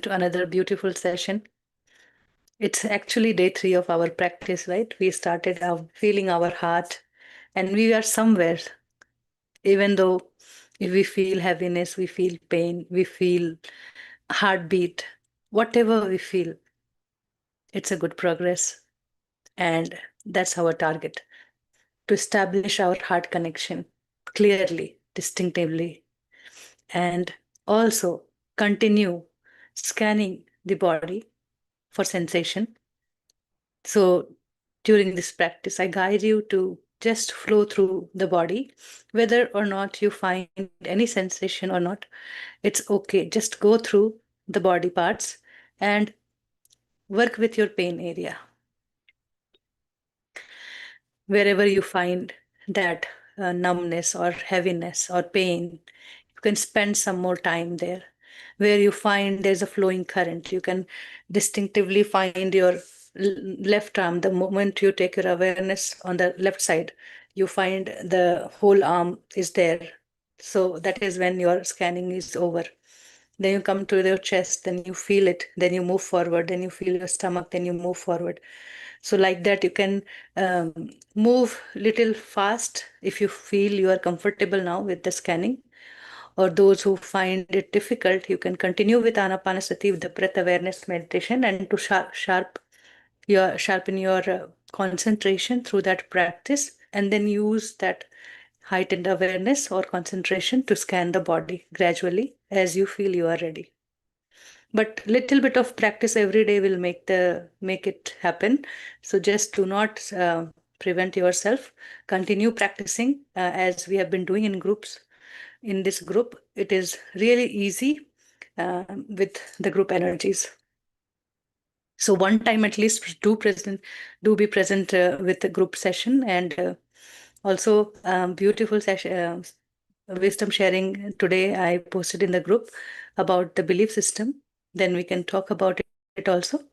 to another beautiful session. It's actually day 3 of our practice, right? We started out feeling our heart and we are somewhere, even though if we feel heaviness, we feel pain, we feel heartbeat, whatever we feel, it's a good progress. And that's our target, to establish our heart connection clearly, distinctively, and also continue scanning the body for sensation. So during this practice, I guide you to just flow through the body, whether or not you find any sensation or not. It's okay. Just go through the body parts and work with your pain area. Wherever you find that numbness or heaviness or pain, you can spend some more time there. Where you find there's a flowing current, you can distinctively find your left arm. The moment you take your awareness on the left side, you find the whole arm is there. So that is when your scanning is over. Then you come to your chest, then you feel it, then you move forward, then you feel your stomach, then you move forward. So like that, you can move little fast if you feel you are comfortable now with the scanning. Or those who find it difficult, you can continue with Anapanasati, with the breath awareness meditation, and to sharpen your concentration through that practice, and then use that heightened awareness or concentration to scan the body gradually as you feel you are ready. But little bit of practice every day will make it happen. So just do not prevent yourself. Continue practicing as we have been doing in groups. In this group, it is really easy with the group energies. So one time at least do be present with the group session. And also beautiful session, wisdom sharing today I posted in the group about the belief system. Then we can talk about it also.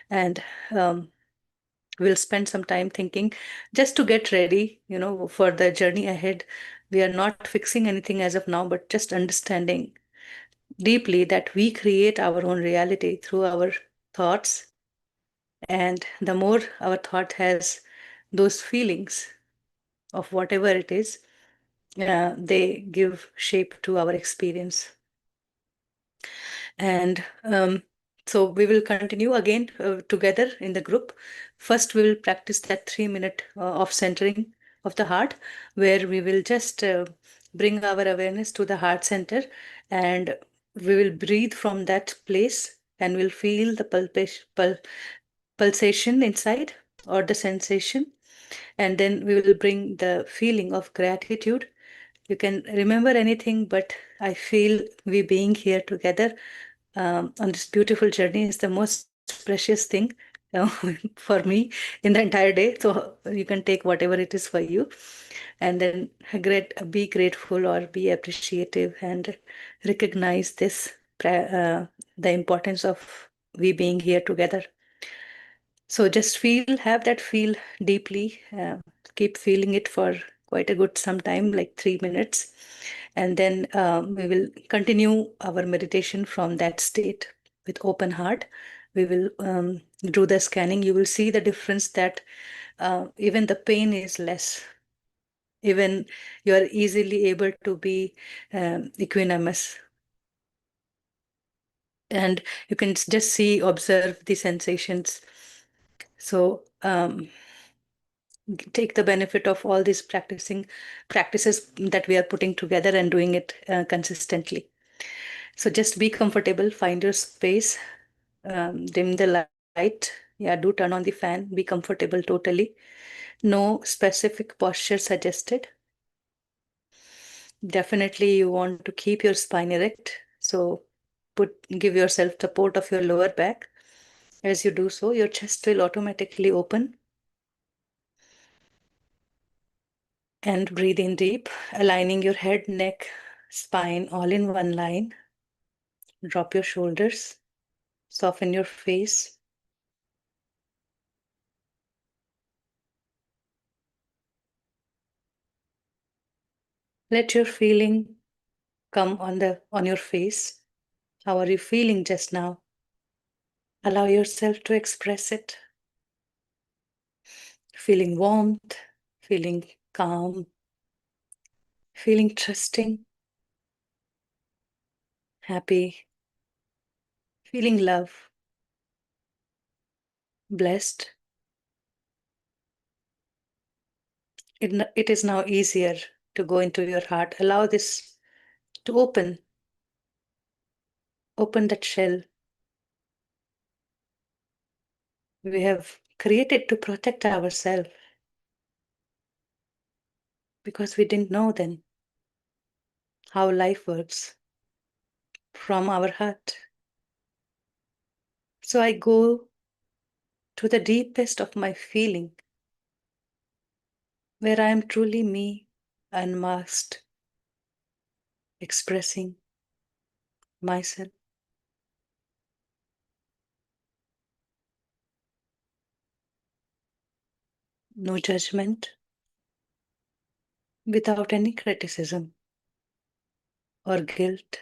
And we'll spend some time thinking just to get ready, for the journey ahead. We are not fixing anything as of now, but just understanding deeply that we create our own reality through our thoughts. And the more our thought has those feelings of whatever it is, they give shape to our experience. And so we will continue again together in the group. First, we will practice that 3 minute of centering of the heart, where we will just bring our awareness to the heart center, and we will breathe from that place, and we'll feel the pulsation inside, or the sensation. And then we will bring the feeling of gratitude. You can remember anything, but I feel we being here together on this beautiful journey is the most precious thing for me in the entire day. So you can take whatever it is for you, and then be grateful or be appreciative, and recognize the importance of we being here together. So just have that feel deeply. Keep feeling it for quite a good some time, like 3 minutes. And then we will continue our meditation from that state with open heart. We will do the scanning. You will see the difference that even the pain is less. Even you are easily able to be equanimous. And you can just observe the sensations. So take the benefit of all these practices that we are putting together and doing it consistently. So just be comfortable, find your space, dim the light. Yeah, do turn on the fan, be comfortable totally. No specific posture suggested. Definitely you want to keep your spine erect. So give yourself support of your lower back. As you do so, your chest will automatically open. And breathe in deep, aligning your head, neck, spine all in one line. Drop your shoulders, soften your face. Let your feeling come on your face. How are you feeling just now? Allow yourself to express it. Feeling warmth, feeling calm, feeling trusting, happy, feeling love, blessed. It is now easier to go into your heart. Allow this to open that shell we have created to protect ourselves because we didn't know then how life works from our heart. So I go to the deepest of my feeling where I am truly me, unmasked, expressing myself. No judgment, without any criticism or guilt.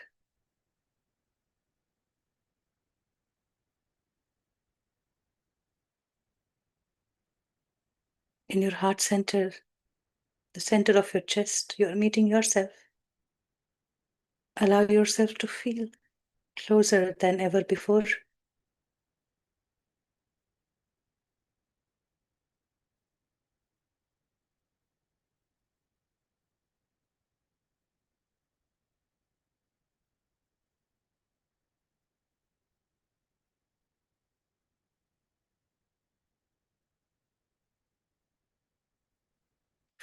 In your heart center, the center of your chest, you are meeting yourself. Allow yourself to feel closer than ever before.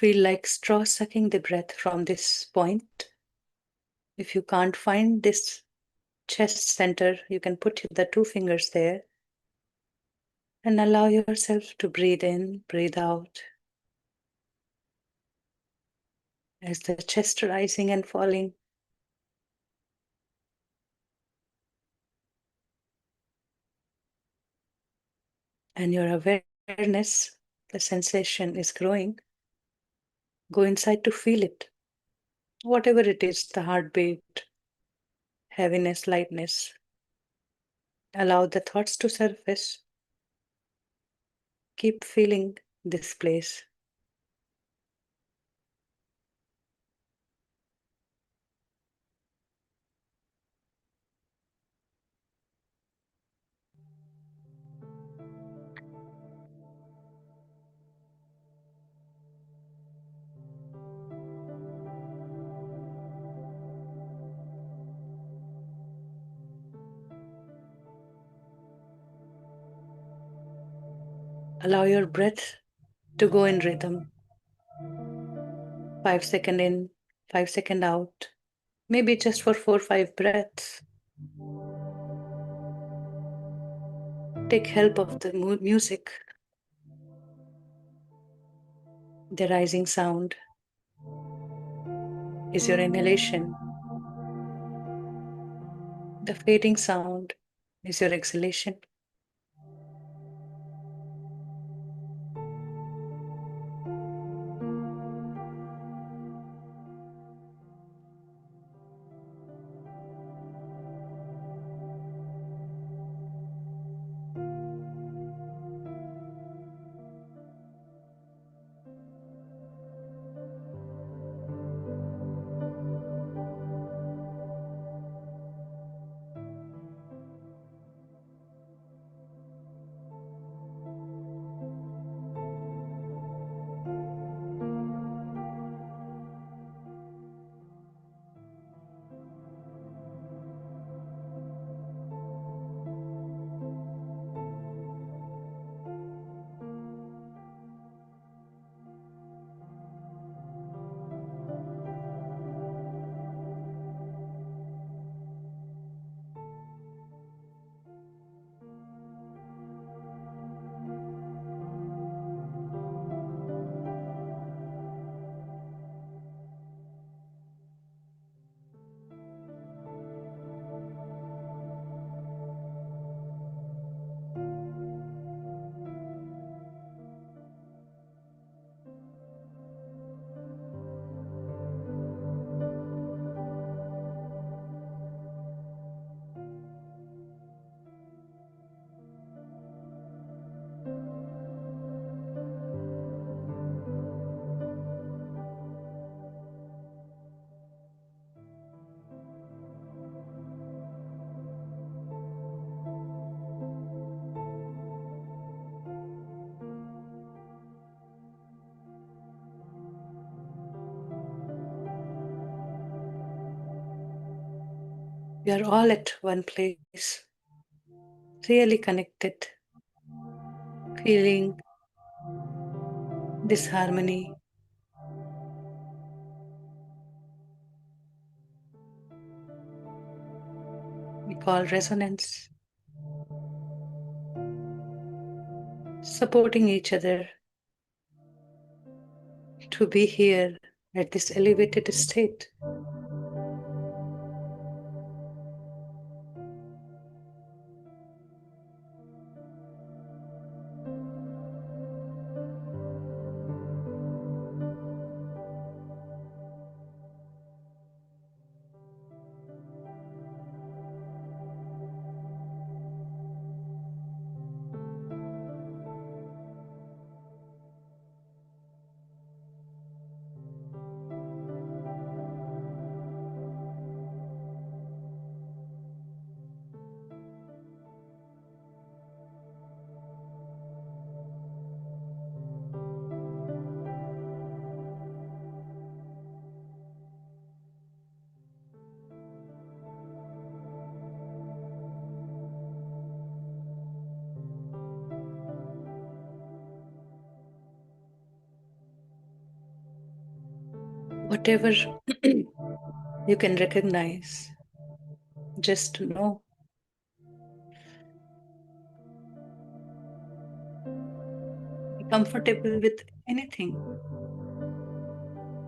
Feel like straw sucking the breath from this point. If you can't find this chest center, you can put the two fingers there and allow yourself to breathe in, breathe out. As the chest rising and falling, and your awareness, the sensation is growing. Go inside to feel it. Whatever it is, the heartbeat, heaviness, lightness. Allow the thoughts to surface. Keep feeling this place. Allow your breath to go in rhythm. 5 seconds in, 5 seconds out. Maybe just for 4 or 5 breaths. Take help of the music, the rising sound is your inhalation. The fading sound is your exhalation. We are all at one place, really connected, feeling disharmony. We call resonance, supporting each other to be here at this elevated state. Whatever you can recognize, just to know. Be comfortable with anything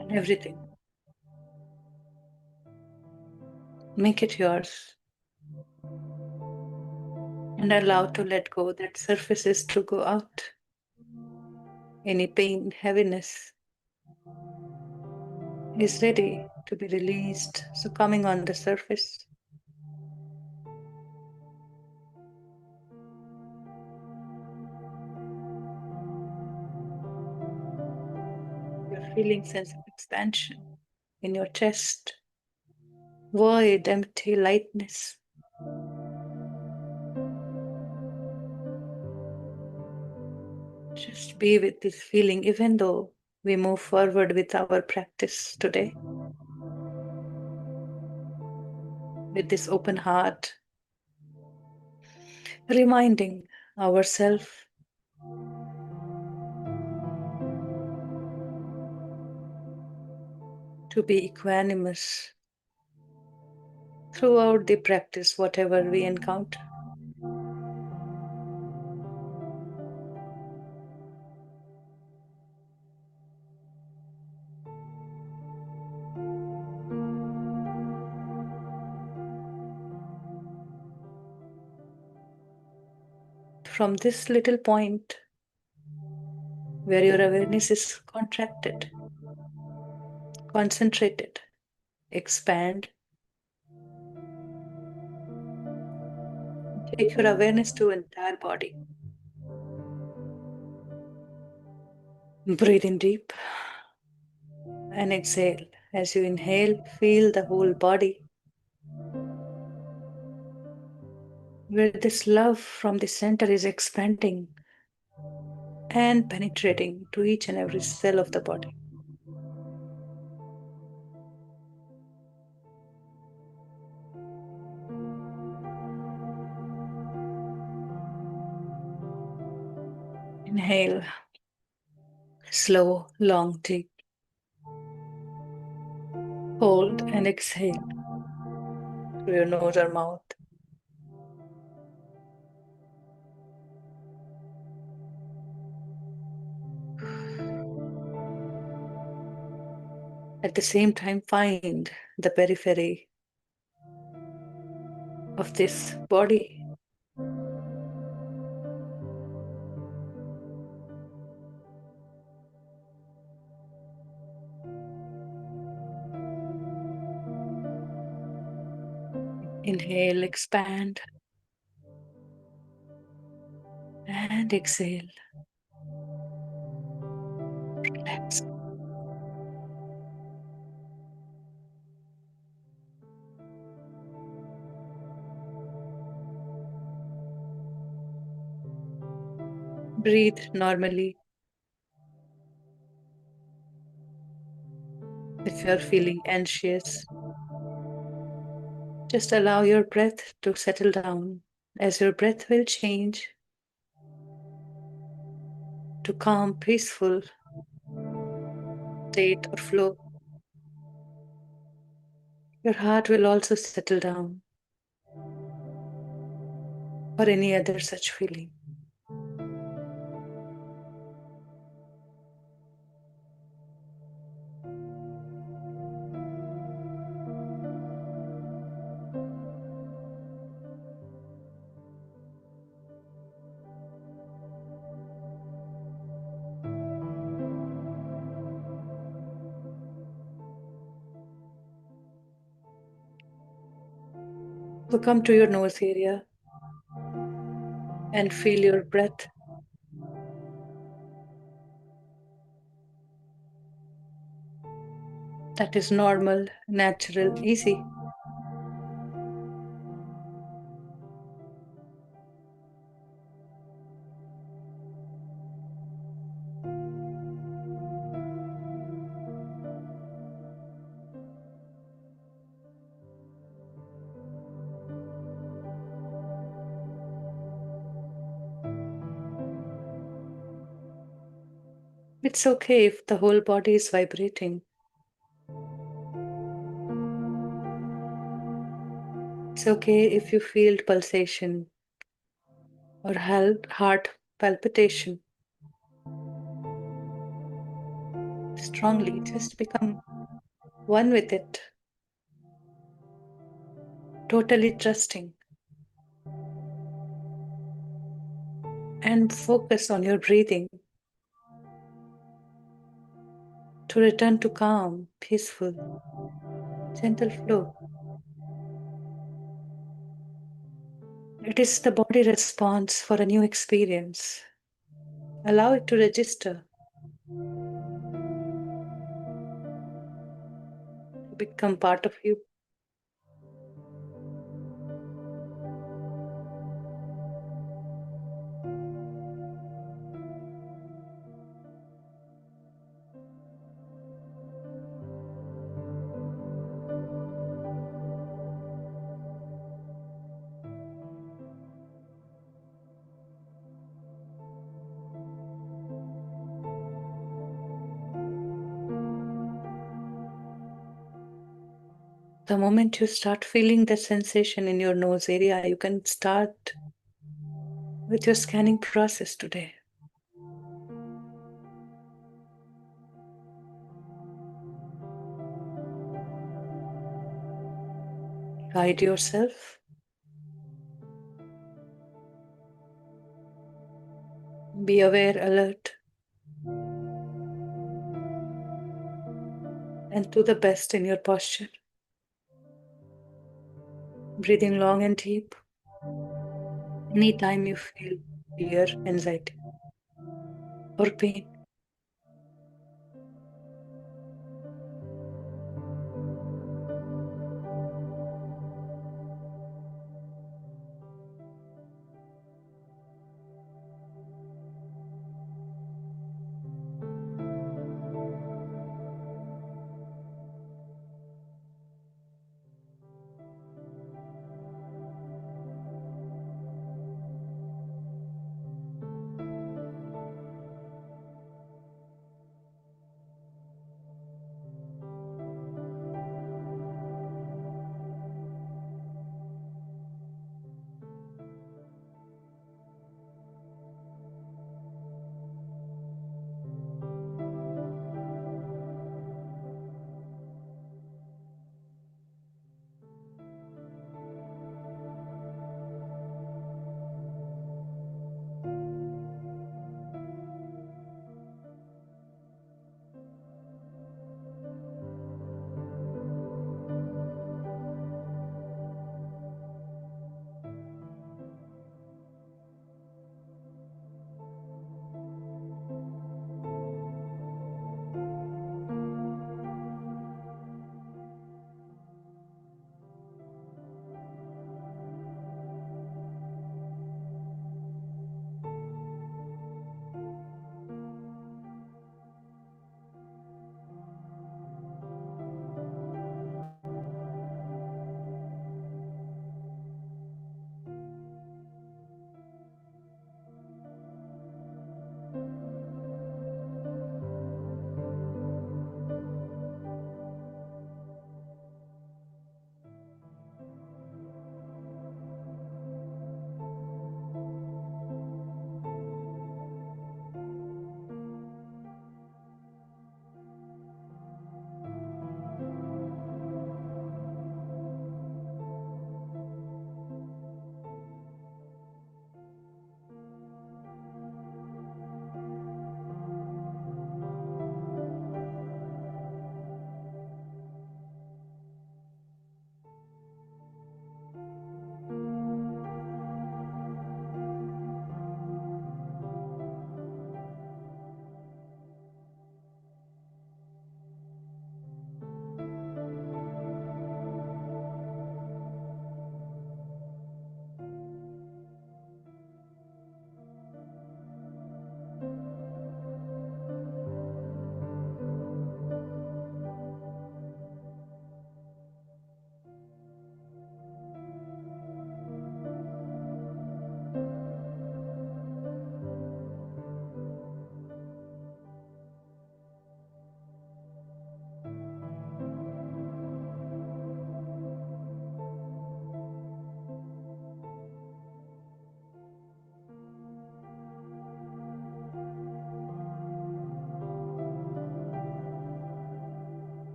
and everything. Make it yours and allow to let go that surfaces to go out. Any pain, heaviness is ready to be released. So coming on the surface. You're feeling sense of expansion in your chest, void, empty, lightness. Just be with this feeling, even though we move forward with our practice today. With this open heart, reminding ourselves to be equanimous throughout the practice, whatever we encounter. From this little point where your awareness is contracted, concentrated, expand. Take your awareness to entire body. Breathe in deep and exhale. As you inhale, feel the whole body, where this love from the center is expanding and penetrating to each and every cell of the body. Inhale, slow, long, deep. Hold and exhale through your nose or mouth. At the same time, find the periphery of this body. Inhale, expand, and exhale. Relax. Breathe normally. If you're feeling anxious, Just allow your breath to settle down as your breath will change to calm, peaceful state or flow. Your heart will also settle down or any other such feeling. So come to your nose area and feel your breath. That is normal, natural, easy. It's okay if the whole body is vibrating. It's okay if you feel pulsation or heart palpitation strongly. Just become one with it, totally trusting, and focus on your breathing to return to calm, peaceful, gentle flow. It is the body response for a new experience. Allow it to register, become part of you. The moment you start feeling the sensation in your nose area, you can start with your scanning process today. Guide yourself. Be aware, alert, and do the best in your posture. Breathing long and deep. Anytime you feel fear, anxiety, or pain.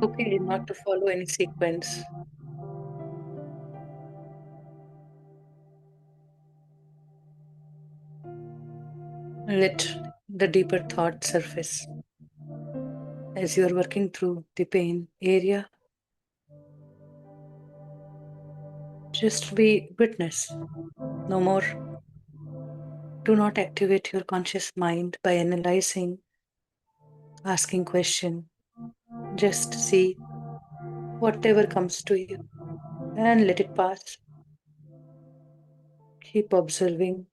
Okay, not to follow any sequence. Let the deeper thought surface as you are working through the pain area. Just be witness, no more. Do not activate your conscious mind by analyzing, asking question. Just see whatever comes to you and let it pass. Keep observing.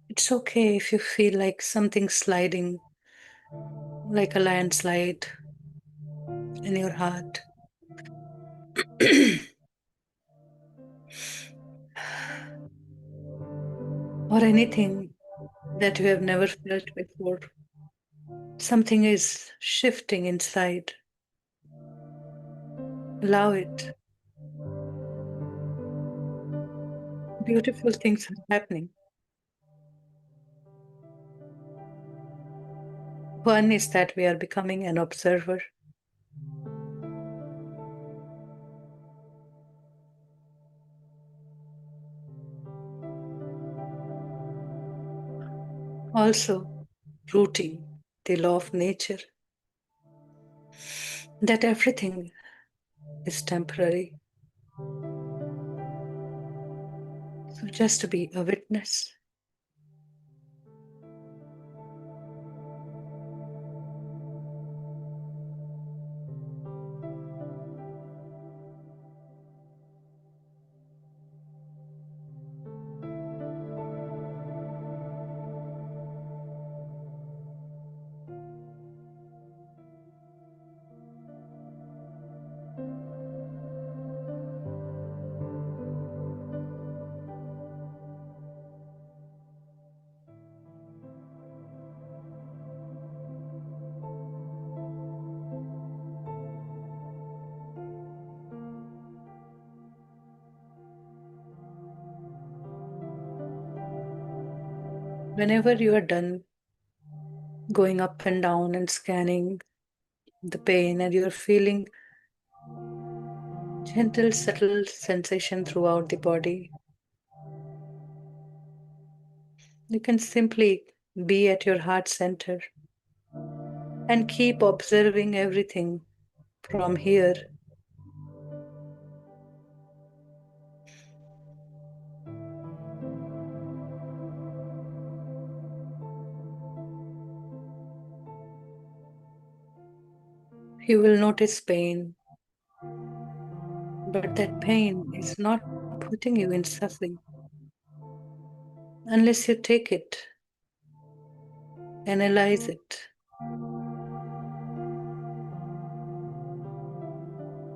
It's okay if you feel like something sliding, like a landslide in your heart. Or anything that you have never felt before. Something is shifting inside. Allow it. Beautiful things are happening. One is that we are becoming an observer. Also, rooting the law of nature that everything is temporary. So just to be a witness. Whenever you are done going up and down and scanning the pain and you're feeling gentle, subtle sensation throughout the body, you can simply be at your heart center and keep observing everything from here. You will notice pain, but that pain is not putting you in suffering unless you take it, analyze it,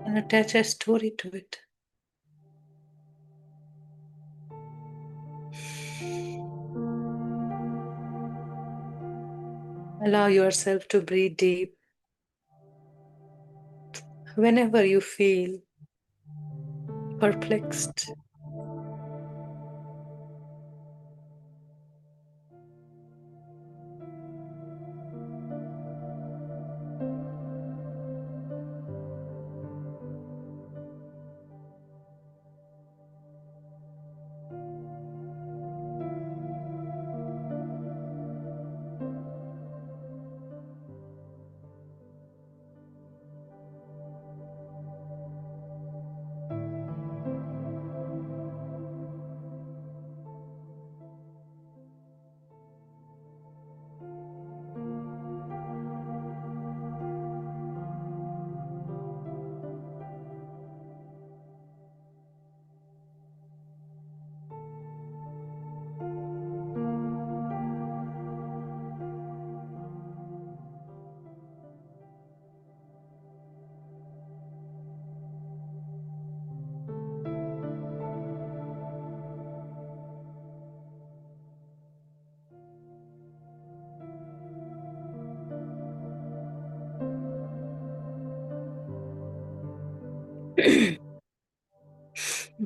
and attach a story to it. Allow yourself to breathe deep. Whenever you feel perplexed,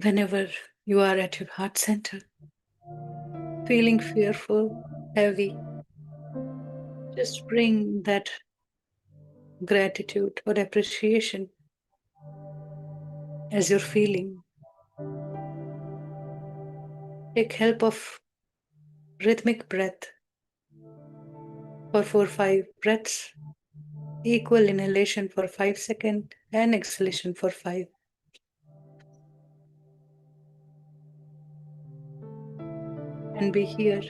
whenever you are at your heart center, feeling fearful, heavy, just bring that gratitude or appreciation as you're feeling. Take help of rhythmic breath for 4-5 breaths, equal inhalation for 5 seconds and exhalation for 5. and be here.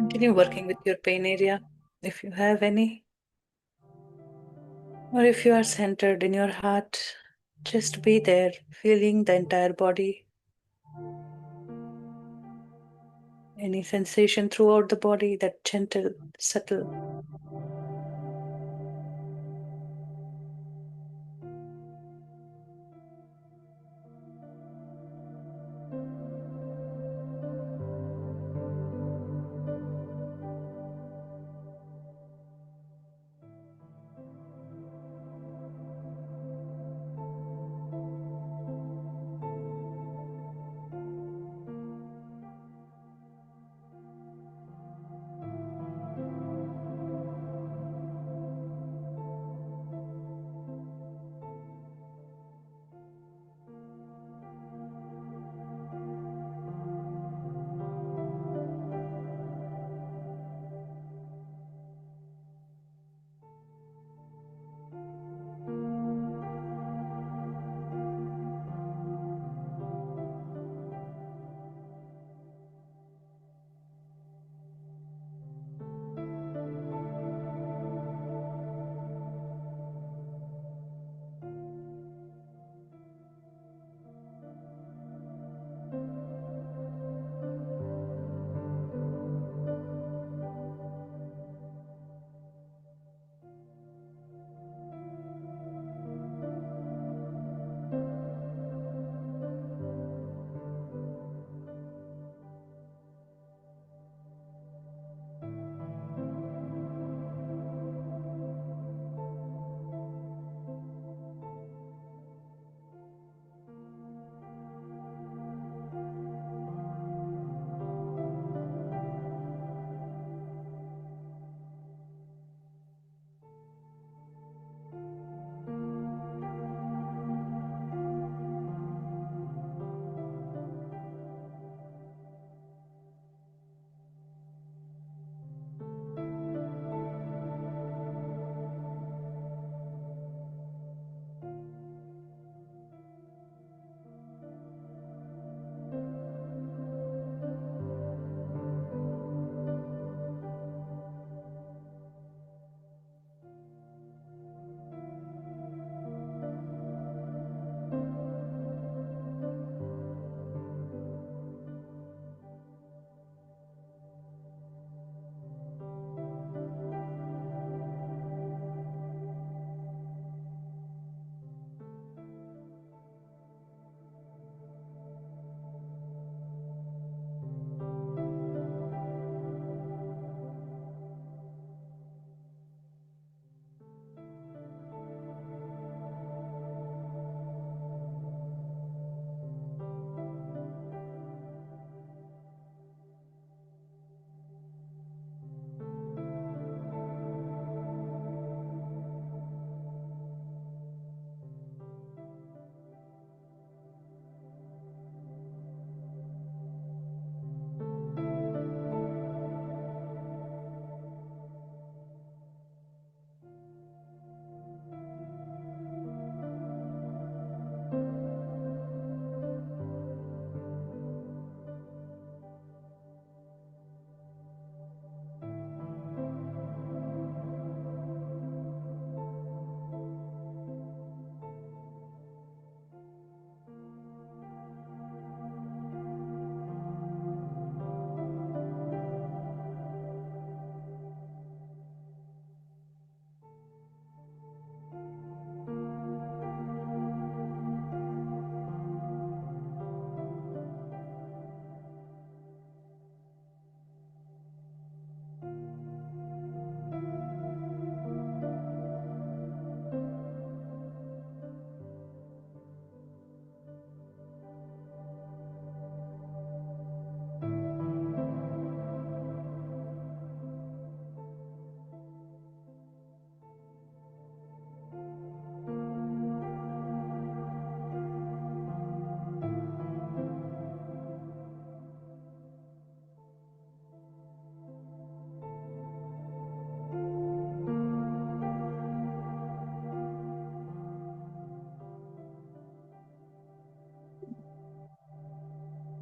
Continue working with your pain area if you have any, or if you are centered in your heart, just be there, feeling the entire body. Any sensation throughout the body, that gentle, subtle.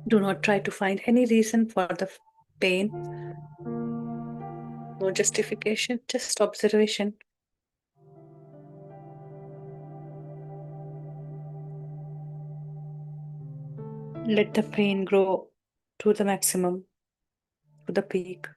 Do not try to find any reason for the pain. No justification, just observation. Let the pain grow to the maximum. to the peak.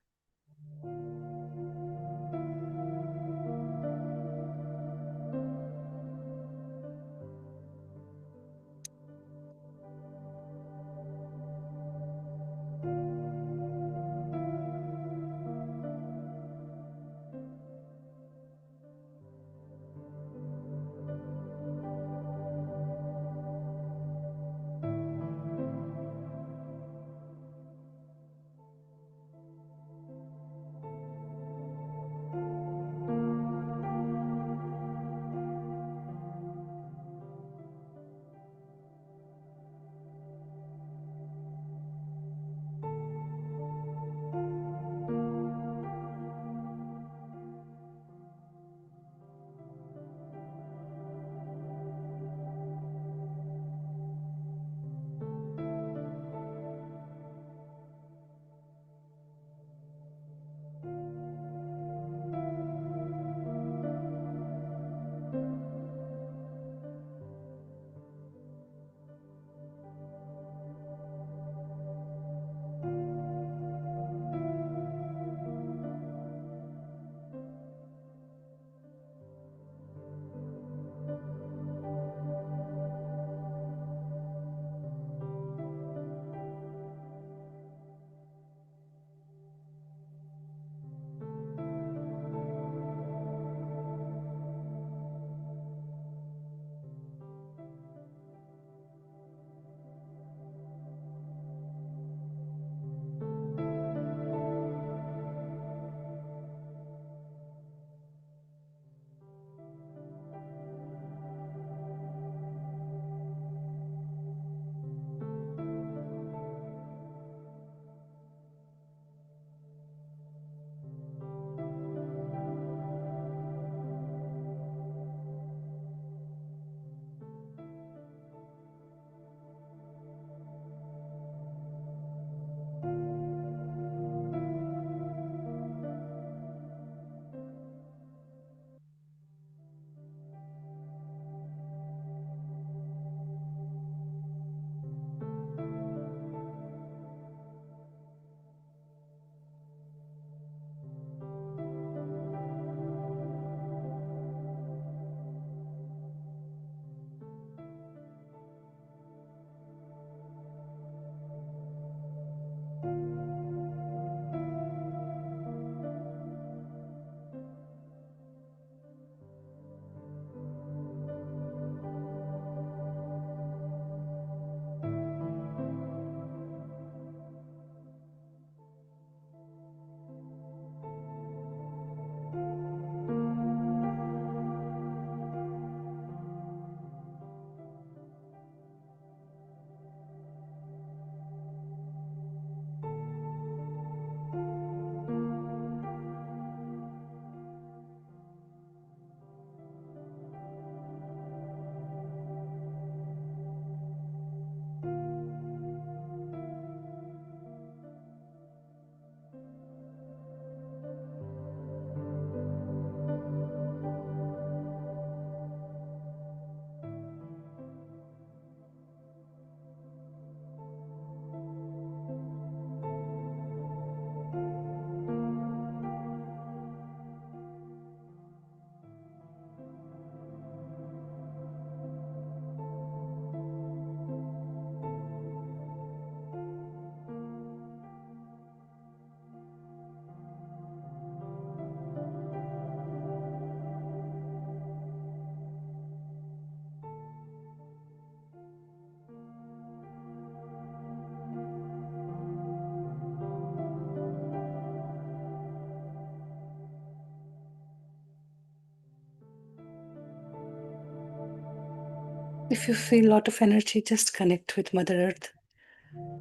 If you feel a lot of energy, just connect with Mother Earth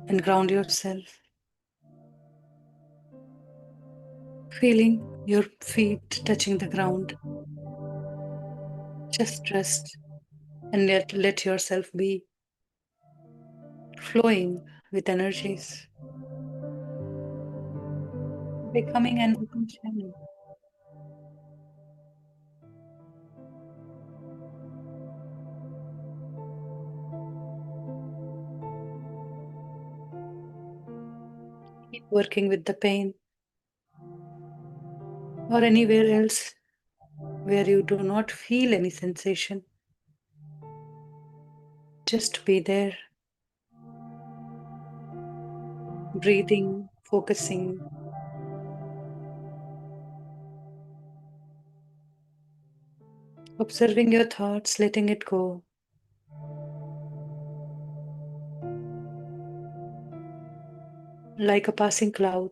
and ground yourself. Feeling your feet touching the ground. Just rest and let yourself be flowing with energies, becoming an open channel. Keep working with the pain or anywhere else where you do not feel any sensation. Just be there, breathing, focusing, observing your thoughts, letting it go. Like a passing cloud.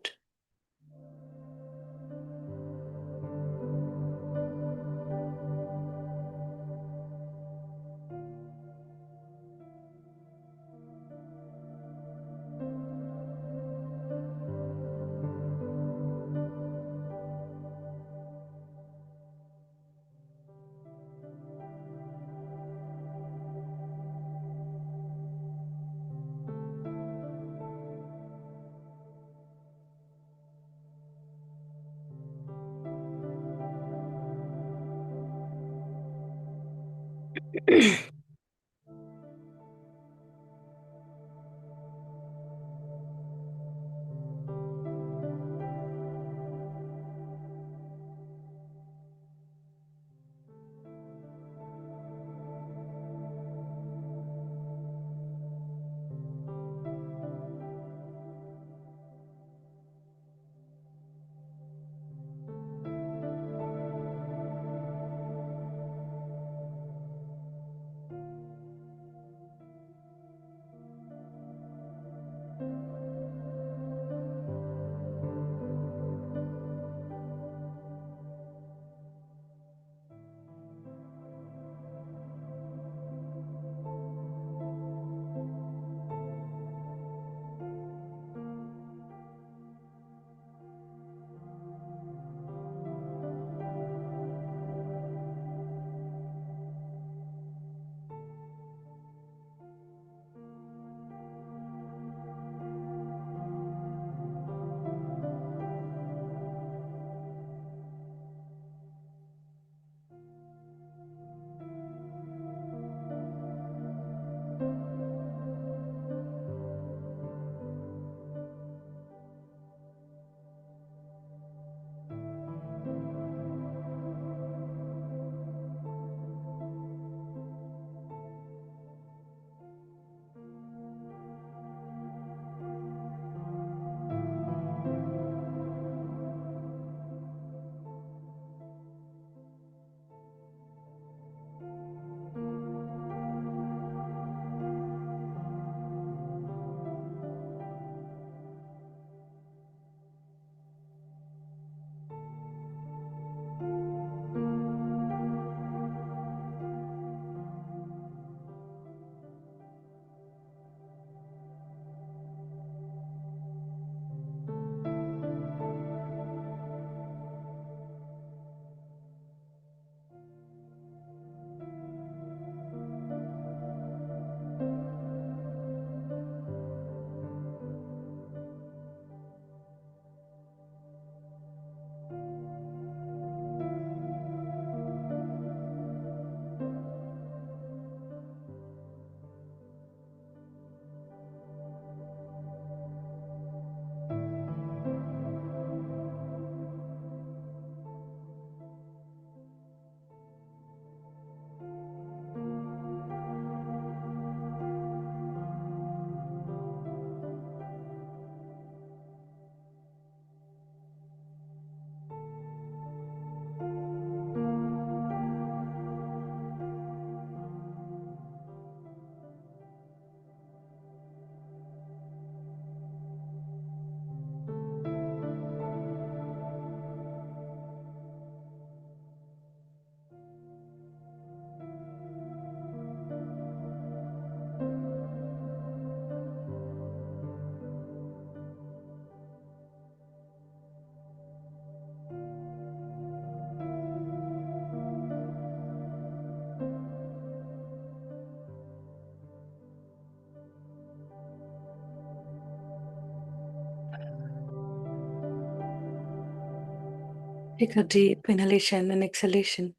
Take a deep inhalation and exhalation.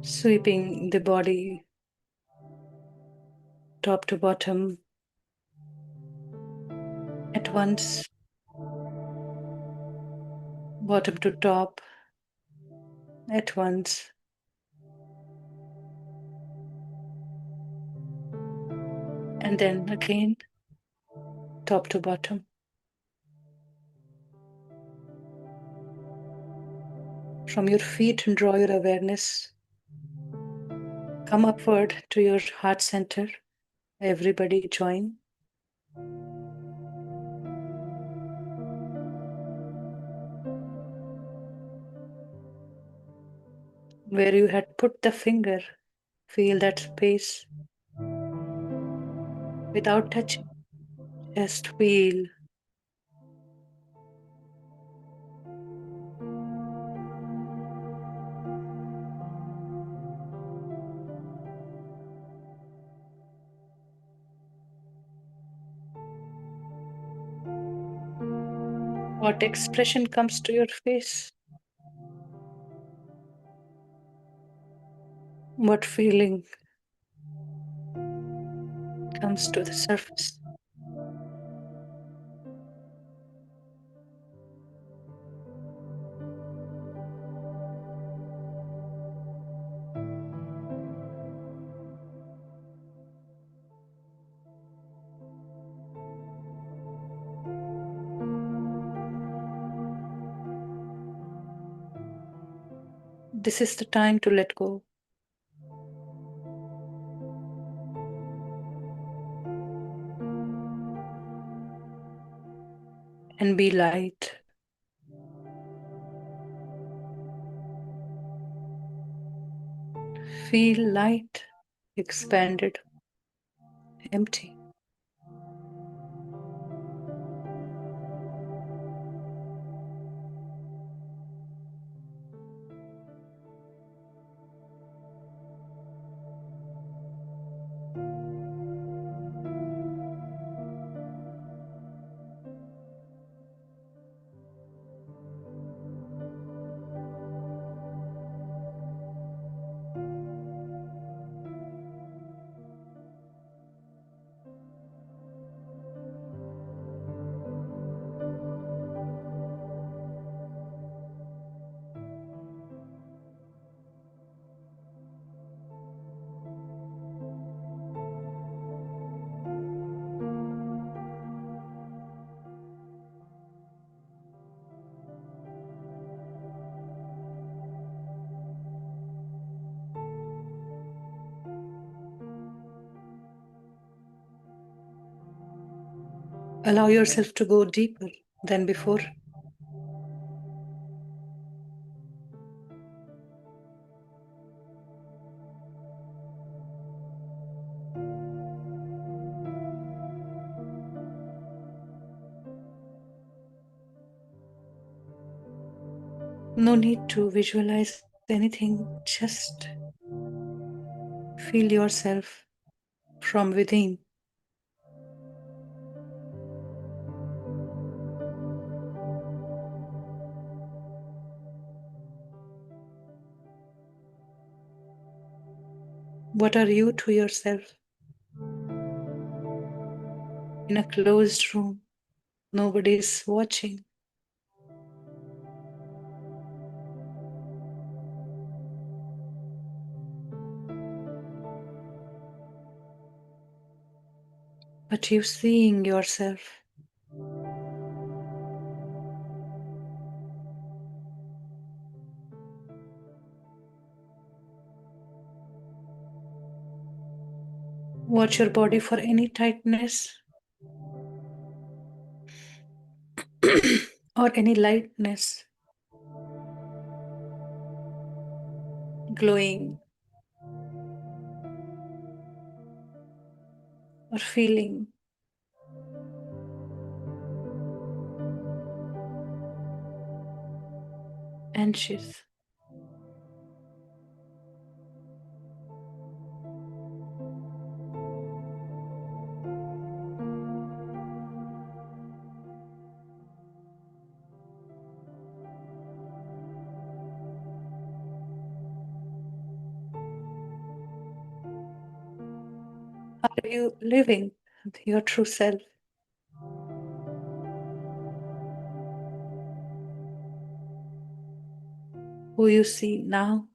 Sweeping the body top to bottom at once, bottom to top at once. And then again, top to bottom. From your feet, draw your awareness. Come upward to your heart center. Everybody join. Where you had put the finger, feel that space without touching. Just feel. What expression comes to your face? What feeling comes to the surface? This is the time to let go. And be light. Feel light, expanded, empty. Allow yourself to go deeper than before. No need to visualize anything, just feel yourself from within. What are you to yourself? In a closed room, nobody is watching. But you seeing yourself. Watch your body for any tightness or any lightness, glowing or feeling. Anxious. Are you living your true self? Who you see now,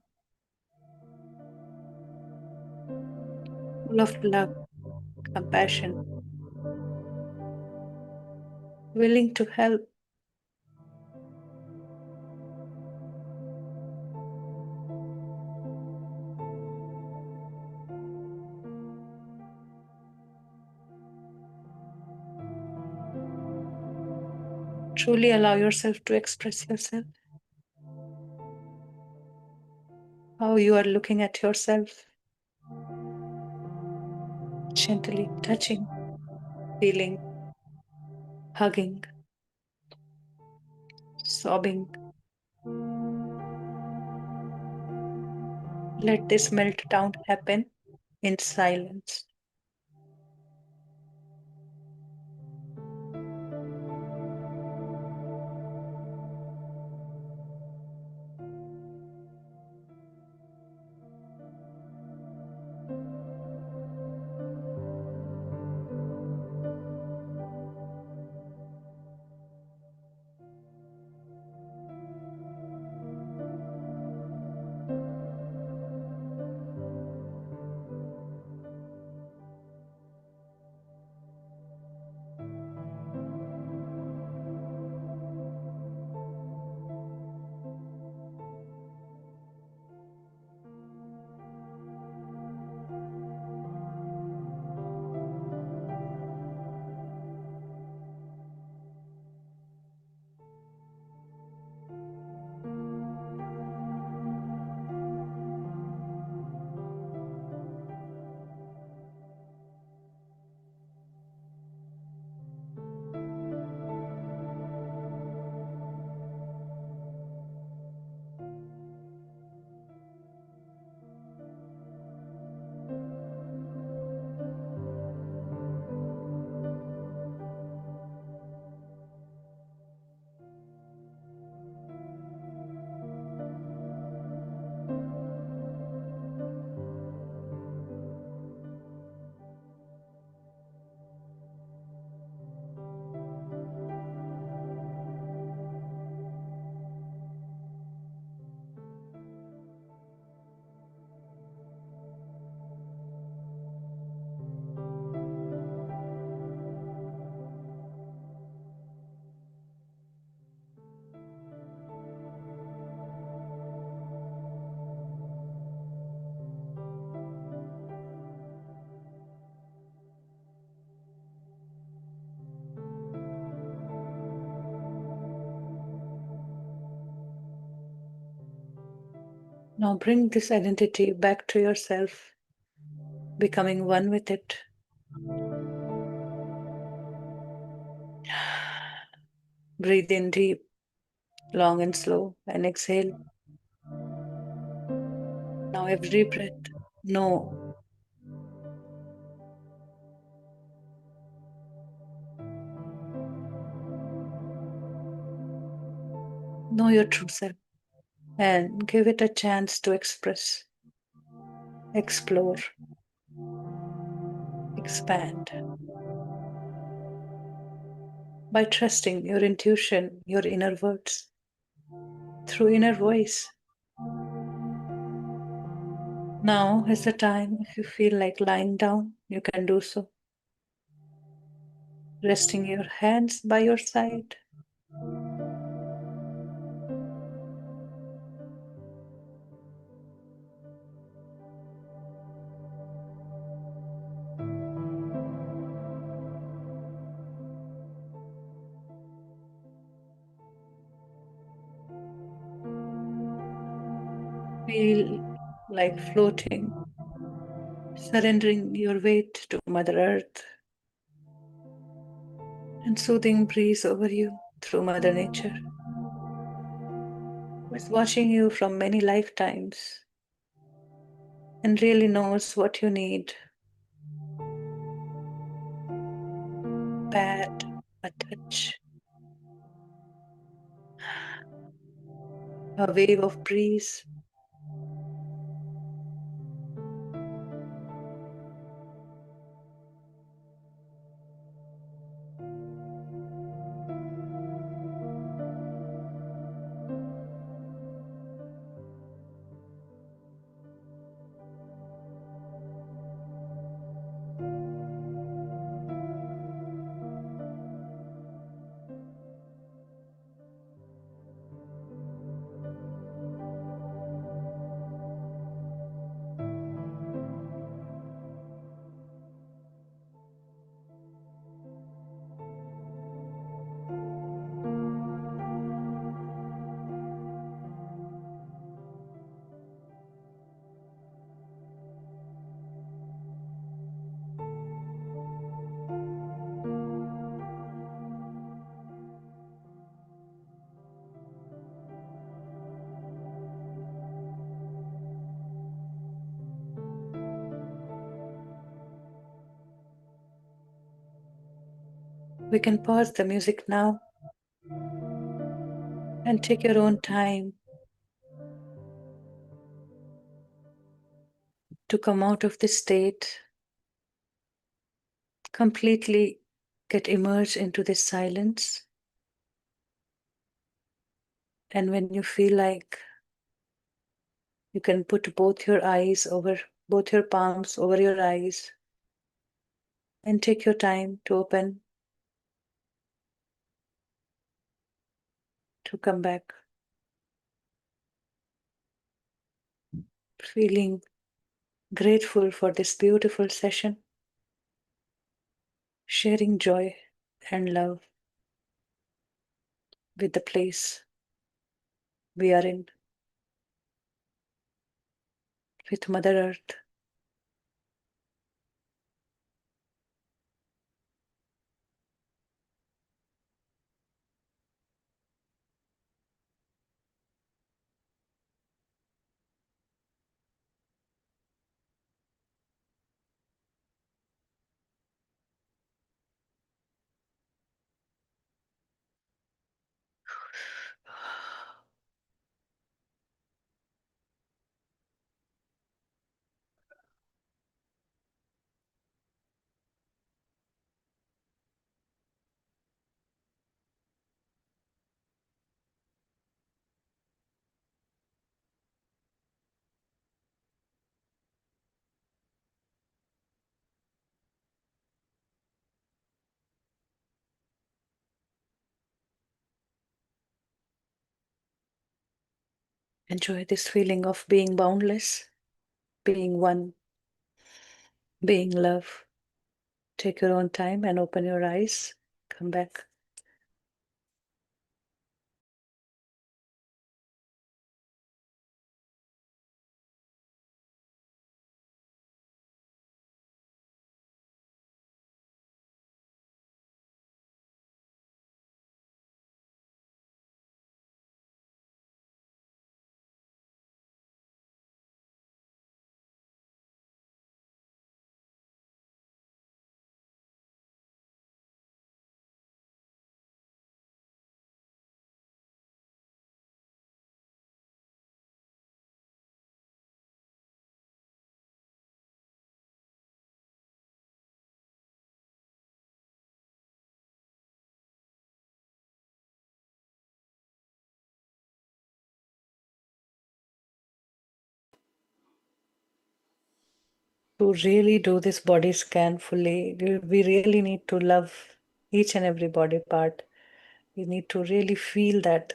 full of love, compassion, willing to help. Truly allow yourself to express yourself, how you are looking at yourself, gently touching, feeling, hugging, sobbing. Let this meltdown happen in silence. Now bring this identity back to yourself, becoming one with it. Breathe in deep, long and slow, and exhale. Now every breath, know, know your true self and give it a chance to express, explore, expand. By trusting your intuition, your inner words, through inner voice. Now is the time, if you feel like lying down, you can do so. Resting your hands by your side. Feel like floating, surrendering your weight to Mother Earth and soothing breeze over you through Mother Nature, who is watching you from many lifetimes and really knows what you need. Pat, a touch, a wave of breeze, We can pause the music now and take your own time to come out of this state, completely get immersed into this silence. And when you feel like, you can put both your palms over your eyes and take your time to open, to come back, feeling grateful for this beautiful session, sharing joy and love with the place we are in, with Mother Earth. Enjoy this feeling of being boundless, being one, being love. Take your own time and open your eyes. Come back. To really do this body scan fully, we really need to love each and every body part. We need to really feel that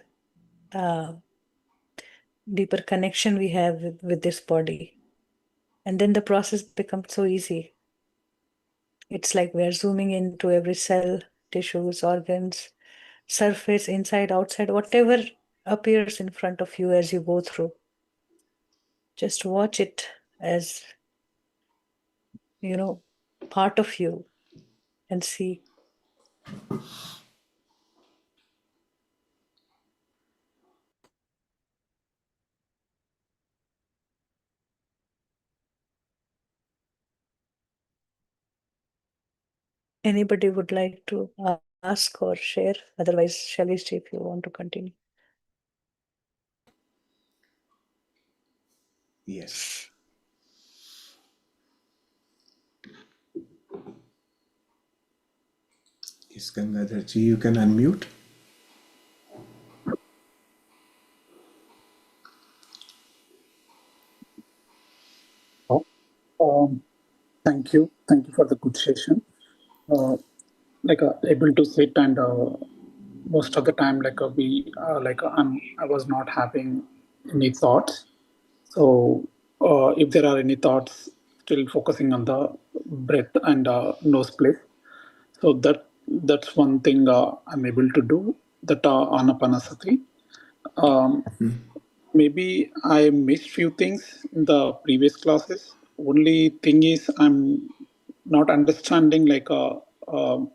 deeper connection we have with this body. And then the process becomes so easy. It's like we're zooming into every cell, tissues, organs, surface, inside, outside, whatever appears in front of you as you go through. Just watch it as, part of you and see. Anybody would like to ask or share? Otherwise, shall we see if you want to continue? Yes. Yes, Gangadharji, you can unmute. Oh, thank you. Thank you for the good session. Able to sit and most of the time, I was not having any thoughts. So, if there are any thoughts, still focusing on the breath and nose place. So that's one thing I'm able to do. That anapanasati. Um, Maybe I missed few things in the previous classes. Only thing is I'm not understanding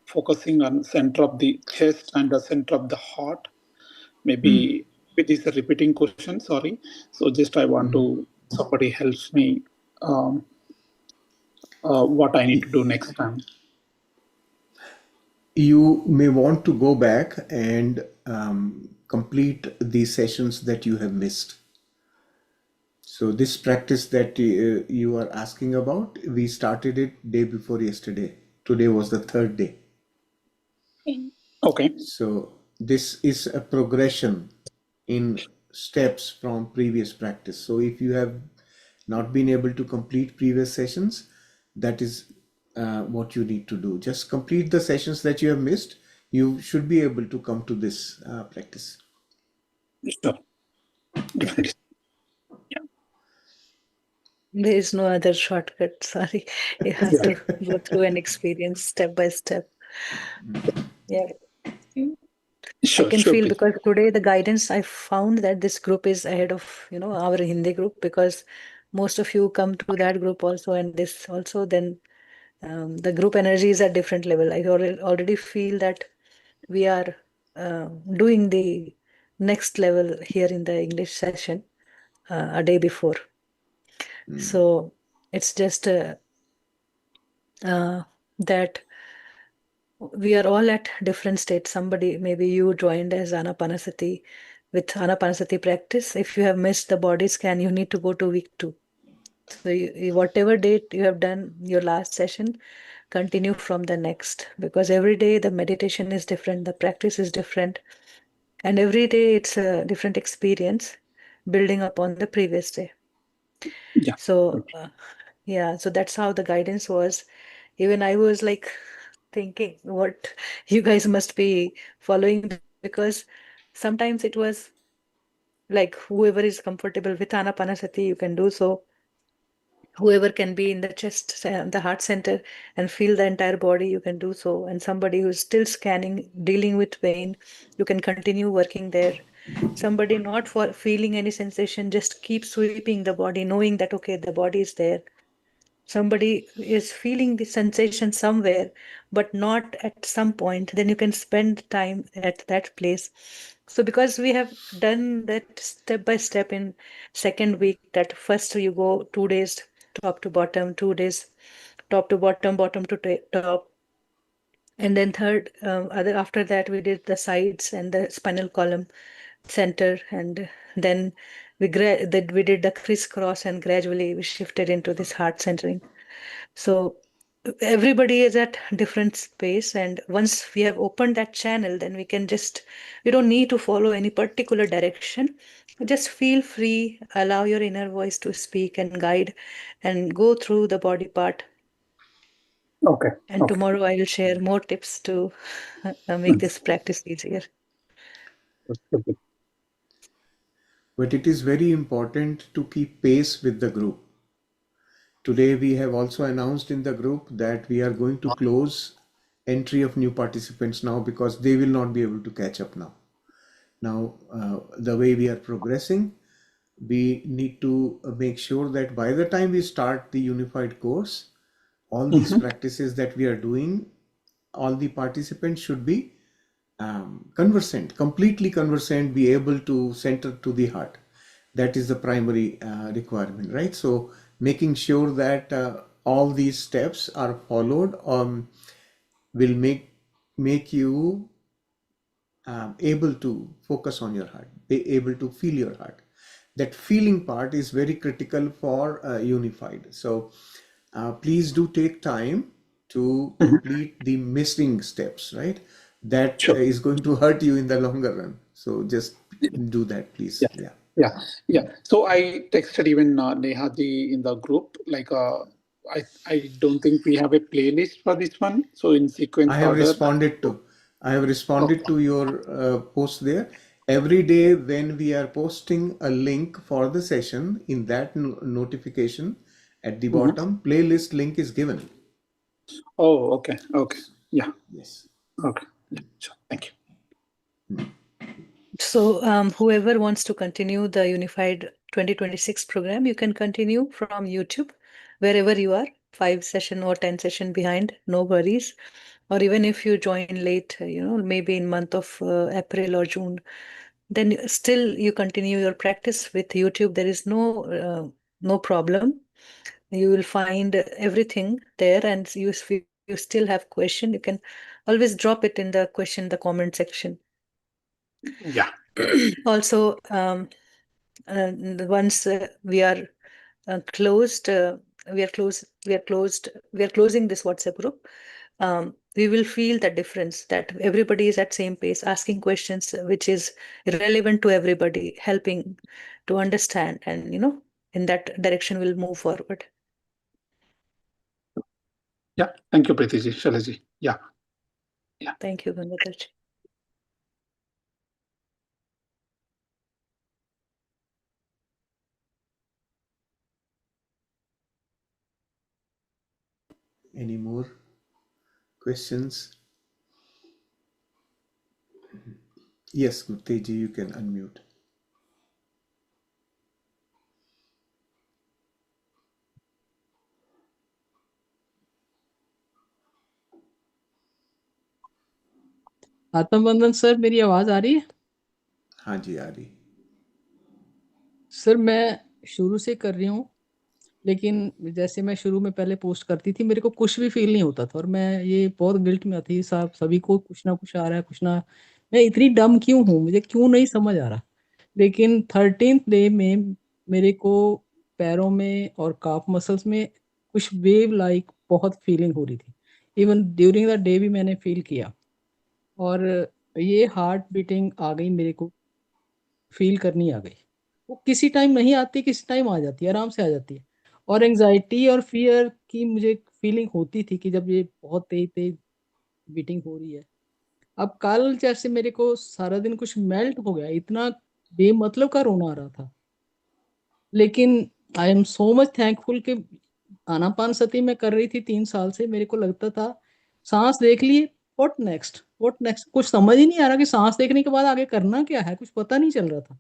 focusing on center of the chest and the center of the heart. Maybe it is a repeating question. Sorry. So just I want to somebody helps me what I need to do next time. you may want to go back and complete the sessions that you have missed. So this practice that you are asking about, we started it day before yesterday. Today was the third day. Okay. So this is a progression in steps from previous practice. So if you have not been able to complete previous sessions, that is what you need to do. Just complete the sessions that you have missed. You should be able to come to this practice. Sure. Definitely. There is no other shortcut. Sorry. You have Yeah. to go through an experience step by step. Yeah. I Sure. can Sure. feel Please. because today the guidance I found that this group is ahead of, our Hindi group because most of you come to that group also and this also, then the group energy is at different level. I already feel that we are doing the next level here in the English session a day before. So it's just that we are all at different states. Somebody, maybe you joined as Anapanasati with Anapanasati practice. If you have missed the body scan, you need to go to week 2. So whatever date you have done your last session, continue from the next because every day the meditation is different, the practice is different, and every day it's a different experience building upon the previous day. Yeah. So yeah, so that's how the guidance was. Even I was like thinking what you guys must be following because sometimes it was like whoever is comfortable with Anapanasati, you can do so. Whoever can be in the chest, the heart center, and feel the entire body, you can do so. And somebody who's still scanning, dealing with pain, you can continue working there. Somebody not for feeling any sensation, just keep sweeping the body, knowing that okay, the body is there. Somebody is feeling the sensation somewhere, but not at some point, then you can spend time at that place. So because we have done that step by step in second week, that first you go 2 days top to bottom, 2 days top to bottom, bottom to top, and then third other after that we did the sides and the spinal column center, and then we did the crisscross, and gradually we shifted into this heart centering. So everybody is at different space, and once we have opened that channel, then we don't need to follow any particular direction. Just feel free, allow your inner voice to speak and guide, and go through the body part. Okay. And Okay. tomorrow I will share more tips to make this practice easier. Okay. But it is very important to keep pace with the group. Today we have also announced in the group that we are going to close entry of new participants now because they will not be able to catch up now. Now, the way we are progressing, we need to make sure that by the time we start the unified course, all these practices that we are doing, all the participants should be conversant, completely conversant, be able to center to the heart. That is the primary requirement, right? So making sure that all these steps are followed will make you able to focus on your heart, be able to feel your heart. That feeling part is very critical for unified. So please do take time to complete the missing steps, right? That Sure. is going to hurt you in the longer run. So just do that, please. Yeah. Yeah. Yeah. Yeah. So I texted even Nehaji in the group. I don't think we have a playlist for this one. So in I sequence have order. responded to. I have responded Okay. to your post there. Every day when we are posting a link for the session, in that notification at the Mhm. bottom, playlist link is given. Oh, okay. Okay. Yeah. Yes. Okay. Yeah. Sure. Thank you. So, whoever wants to continue the Unified 2026 program, you can continue from YouTube, wherever you are, 5 session or 10 session behind, no worries. Or even if you join late, maybe in month of April or June, then still you continue your practice with YouTube. There is no problem. You will find everything there, and you feel you still have question, you can always drop it in the comment section. Yeah. Also, once we are closed, we are closing this WhatsApp group. We will feel the difference that everybody is at same pace, asking questions which is relevant to everybody, helping to understand, and in that direction we'll move forward. Yeah. Thank you, Preetiji, Shailaji. Yeah. Yeah. Thank you, Gangadharji. Any more questions? Yes, Teji, you can unmute. आत्मबंधन sir, मेरी आवाज आ रही है? हाँ जी, आ रही। Sir मैं शुरू से कर रही हूँ, लेकिन जैसे मैं शुरू में पहले पोस्ट करती थी मेरे को कुछ भी फील नहीं होता था, और मैं ये बहुत गिल्ट में थी साहब, सभी को कुछ ना कुछ आ रहा है, कुछ ना, मैं इतनी डम क्यों हूँ, मुझे क्यों नहीं समझ आ रहा। लेकिन 13th डे में मेरे को पैरों में और काफ मसल्स में कुछ वेव लाइक बहुत फीलिंग हो रही थी। इवन ड्यूरिंग द डे भी मैंने फील किया, और ये हार्ट बीटिंग आ गई, मेरे को फील करनी आ गई। वो किसी टाइम नहीं आती, किसी टाइम आ जाती है, आराम से आ जाती है। और एंजाइटी और फियर की मुझे फीलिंग होती थी कि जब ये बहुत तेज तेज बीटिंग हो रही है। अब कल जैसे मेरे को सारा दिन कुछ मेल्ट हो गया, इतना बेमतलब का रोना आ रहा था। लेकिन I am so much thankful कि आनापानसति मैं कर रही थी 3 साल से। मेरे को लगता था सांस देख लिए, व्हाट नेक्स्ट, व्हाट नेक्स्ट, कुछ समझ ही नहीं आ रहा कि सांस देखने के बाद आगे करना क्या है, कुछ पता नहीं चल रहा था।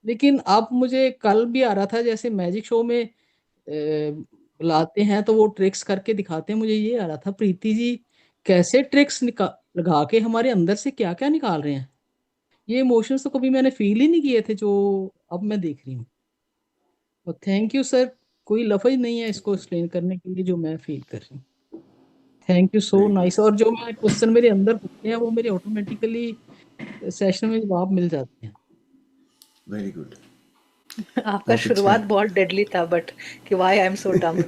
लेकिन अब मुझे कल भी आ रहा था, जैसे मैजिक शो में लाते हैं तो वो ट्रिक्स करके दिखाते हैं, मुझे ये आ रहा था प्रीति जी कैसे ट्रिक्स लगा के हमारे अंदर से क्या क्या निकाल रहे हैं। ये इमोशंस तो कभी मैंने फील ही नहीं किए थे जो अब मैं देख रही हूँ। और थैंक यू सर, कोई लफ्ज नहीं है इसको एक्सप्लेन करने के लिए जो मैं फील कर रही हूँ। Thank you so very good, nice. और जो मैं क्वेश्चन मेरे अंदर होते हैं वो मेरे ऑटोमेटिकली सेशन में जवाब मिल जाते हैं। Very good. आपका बहुत अच्छा शुरुआत है। बहुत डेडली था, बट कि वाई आई एम सो डम।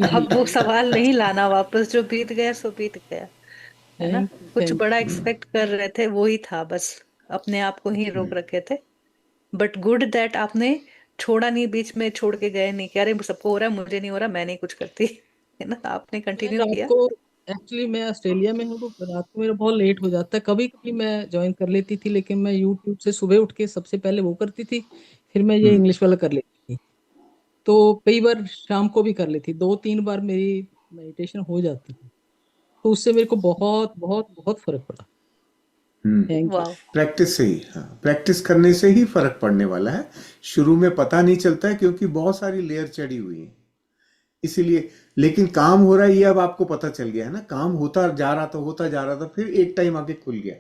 अब वो सवाल नहीं लाना वापस, जो बीत गया सो बीत गया, है ना। थैंक यू, कुछ थैंक बड़ा यू। एक्सपेक्ट कर रहे थे, वो ही था बस, अपने आप को ही रोक रखे थे। बट गुड दैट आपने छोड़ा नहीं, बीच में छोड़ के गए नहीं कि अरे सबको हो रहा है मुझे नहीं हो रहा, मैं नहीं कुछ करती। है ना, आपने मैं कंटिन्यू रात किया। को, एक्चुअली मैं ऑस्ट्रेलिया में हूँ तो रात को मेरा बहुत लेट हो जाता है। कभी कभी मैं ज्वाइन कर लेती थी, लेकिन मैं यूट्यूब से सुबह उठ के सबसे पहले वो करती थी, फिर मैं ये इंग्लिश वाला कर लेती थी। तो कई बार शाम को भी कर लेती, 2-3 बार मेरी मेडिटेशन हो जाती थी। तो उससे मेरे को बहुत बहुत बहुत फर्क पड़ा। Thank you. वाह। प्रैक्टिस से ही, हाँ, प्रैक्टिस करने से ही फर्क पड़ने वाला है। शुरू में पता नहीं चलता है क्योंकि बहुत सारी लेयर चढ़ी हुई है, इसीलिए। लेकिन काम हो रहा है ये अब आपको पता चल गया है ना, काम होता जा रहा था, होता जा रहा था, फिर एक टाइम आके खुल गया।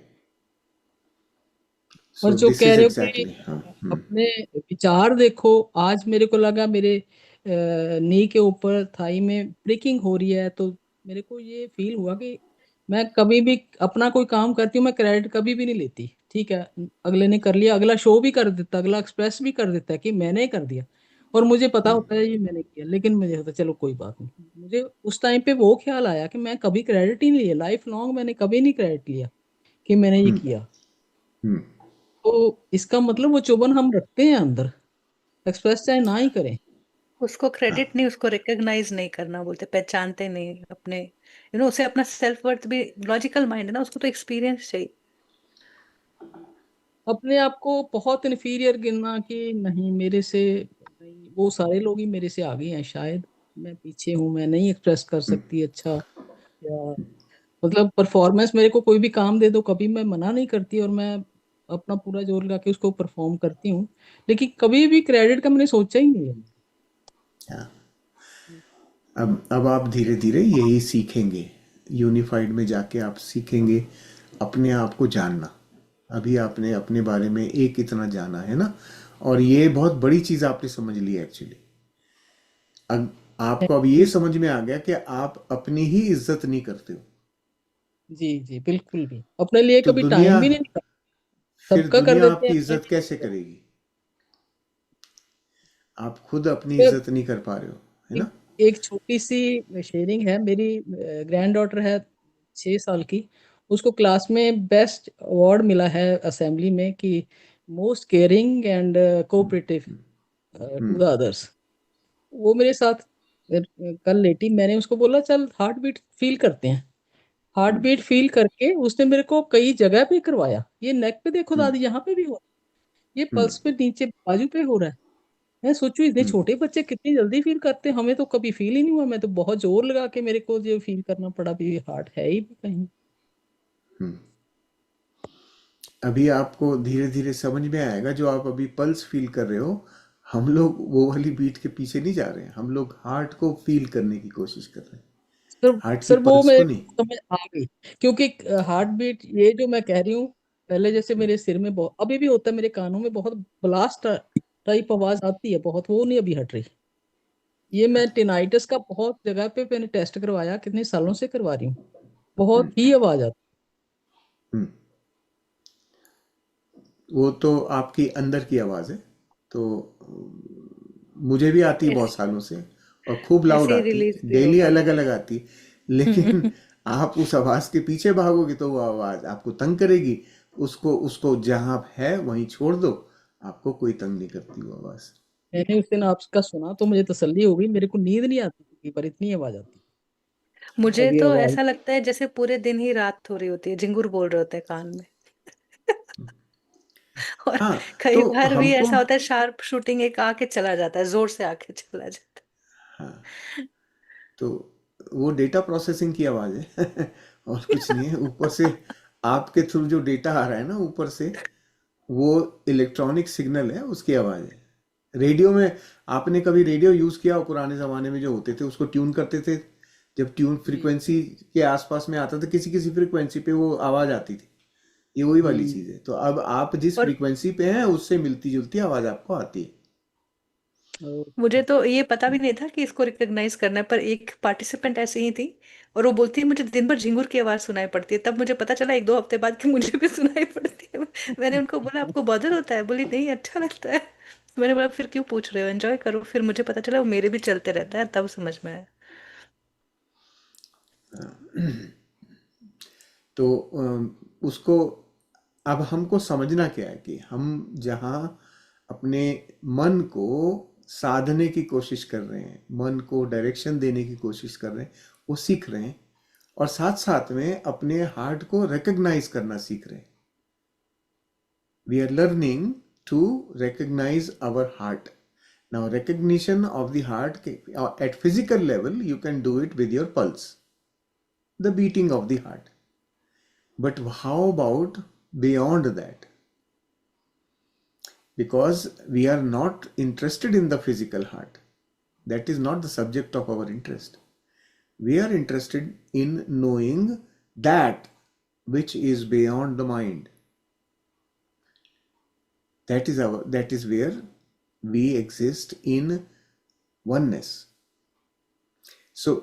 और सो जो दिस कह इज रहे हो कि एग्जैक्टली, हाँ। अपने विचार देखो, आज मेरे को लगा मेरे नी के ऊपर थाई में प्रिकिंग हो रही है, तो मेरे को ये फील हुआ कि मैं कभी भी अपना कोई काम करती हूँ मैं क्रेडिट कभी भी नहीं लेती। ठीक है, अगले ने कर लिया, अगला शो भी कर देता, अगला एक्सप्रेस भी कर देता है कि मैंने कर दिया, और मुझे पता होता है ये मैंने किया, लेकिन मुझे होता है चलो कोई बात नहीं। मुझे उस टाइम पे वो ख्याल आया कि मैं कभी क्रेडिट ही नहीं लिया, लाइफ लॉन्ग मैंने कभी नहीं क्रेडिट लिया कि मैंने ये किया। हम्म। तो इसका मतलब वो चुभन हम रखते हैं अंदर, एक्सप्रेस चाहे ना ही करें। उसको क्रेडिट नहीं, उसको रिकॉग्नाइज नहीं करना बोलते, पहचानते नहीं अपने, उसे अपना सेल्फ वर्थ भी, लॉजिकल माइंड है ना, उसको तो एक्सपीरियंस चाहिए। अपने आप को बहुत इन्फीरियर गिनना कि नहीं मेरे से, नहीं वो सारे लोग ही मेरे से आगे हैं, शायद मैं पीछे हूँ, मैं नहीं एक्सप्रेस कर सकती अच्छा, या मतलब परफॉर्मेंस, मेरे को कोई भी काम दे दो कभी मैं मना नहीं करती, और मैं अपना पूरा जोर लगा के उसको परफॉर्म करती हूँ। लेकिन कभी भी क्रेडिट का मैंने सोचा ही नहीं है। हाँ, अब आप धीरे धीरे यही सीखेंगे, यूनिफाइड में जाके आप सीखेंगे अपने आप को जानना। अभी आपने अपने बारे में एक इतना जाना है ना, और ये बहुत बड़ी चीज़ आपने समझ ली एक्चुअली। आपको अब ये समझ में आ गया कि आप अपनी ही इज्जत नहीं करते हो, जी जी, बिल्कुल भी अपने लिए तो कभी दुनिया, टाइम भी नहीं निकाला। फिर सबका कर दुनिया देते हैं, आपकी अपने इज्जत लिए कैसे नहीं करेगी? आप खुद अपनी करते। इज्जत नहीं कर पा रहे हो, है एक, ना? एक छोटी सी शेयरिंग है। मेरी ग्रैंड डॉटर है 6 साल की। उसको क्लास में बेस्ट अवार्ड मिला है असेंबली में कि most caring and cooperative to the hmm. Others. वो मेरे साथ कल लेटी, मैंने उसको बोला चल हार्ट बीट फील करते हैं। हार्ट हम्म। बीट फील करके उसने मेरे को कई जगह पे करवाया। ये नेक पे देखो हम्म। दादी, यहाँ पे भी हो रहा है, ये हम्म। पल्स पे नीचे बाजू पे हो रहा है। मैं सोचू इतने हम्म। छोटे बच्चे कितनी जल्दी फील करते हैं, हमें तो कभी फील ही नहीं हुआ। मैं तो बहुत जोर लगा के मेरे को जो फील करना पड़ा भी हार्ट है ही कहीं। हम्म। अभी आपको धीरे धीरे समझ में आएगा, जो आप अभी पल्स फील कर रहे हो, हम लोग वो वाली बीट के पीछे नहीं जा रहे हैं, हम लोग हार्ट को फील करने की कोशिश कर रहे हैं, सर हार्ट की सर वो पल्स को मेरे नहीं। को समझ आ गई। क्योंकि हार्ट बीट ये जो मैं कह रही हूँ, पहले जैसे मेरे सिर में बहुत, अभी भी होता है, मेरे कानों में बहुत ब्लास्ट टाइप आवाज आती है बहुत, वो नहीं अभी हट रही। ये मैं टिनाइटिस का बहुत जगह पे मैंने टेस्ट करवाया, कितने सालों से करवा रही हूँ, बहुत ही आवाज आती हम्म। वो तो आपकी अंदर की आवाज़ है, तो मुझे भी आती है बहुत ऐसे सालों से, और खूब लाउड ऐसे ही आती, रिलीज भी डेली होगा अलग वो। अलग आती, लेकिन है। आप उस आवाज़ के पीछे भागोगे तो वो आवाज़ आपको तंग करेगी। उसको उसको जहाँ है वहीं छोड़ दो, आपको कोई तंग नहीं करती वो आवाज़। मैंने उस दिन आपका सुना तो मुझे तसल्ली हो गई। मेरे को नींद नहीं आती थी, पर इतनी आवाज आती है। मुझे अब ये तो आवाज ऐसा लगता है जैसे पूरे दिन ही रात हो रही होती है, झिंगुर बोल रहे होते हैं कान में। और हाँ, कई तो बार भी हमको, ऐसा होता है शार्प शूटिंग एक आके चला जाता है, जोर से आके चला जाता हाँ, तो वो डेटा प्रोसेसिंग की आवाज़ है और कुछ नहीं है। ऊपर से आपके थ्रू जो डेटा आ रहा है ना ऊपर से, वो इलेक्ट्रॉनिक सिग्नल है, उसकी आवाज़ है। रेडियो में, आपने कभी रेडियो यूज़ किया हो? पुराने ज़माने में जो होते थे उसको ट्यून करते थे, जब ट्यून जी फ्रीक्वेंसी के आसपास में आता था, किसी किसी फ्रीक्वेंसी पे वो आवाज़ आती थी। ये वही वाली जी। चीज़ है। तो अब आप जिस है। फ्रीक्वेंसी पे हैं उससे मिलती जुलती आवाज़ आपको आती है। मुझे तो ये पता भी नहीं था कि इसको रिकॉग्नाइज करना है, पर एक पार्टिसिपेंट ऐसे ही थी और वो बोलती है मुझे दिन भर झिंगुर की आवाज सुनाई पड़ती है। तब मुझे पता चला 1-2 हफ्ते बाद कि मुझे भी सुनाई पड़ती है। मैंने उनको बोला आपको बॉदर होता है? बोली नहीं, अच्छा लगता है। मैंने बोला फिर क्यों पूछ रहे हो, एंजॉय करो। फिर मुझे पता चला वो मेरे भी चलते रहता है, तब समझ में आया। तो उसको, अब हमको समझना क्या है कि हम जहाँ अपने मन को साधने की कोशिश कर रहे हैं, मन को डायरेक्शन देने की कोशिश कर रहे हैं, वो सीख रहे हैं, और साथ साथ में अपने हार्ट को रिकग्नाइज करना सीख रहे हैं। We are learning to recognize our heart. Now, recognition of the heart at physical level, you can do it with your pulse, the beating of the heart. But how about beyond that? Because we are not interested in the physical heart. That is not the subject of our interest. We are interested in knowing that which is beyond the mind. That is where we exist in oneness. So,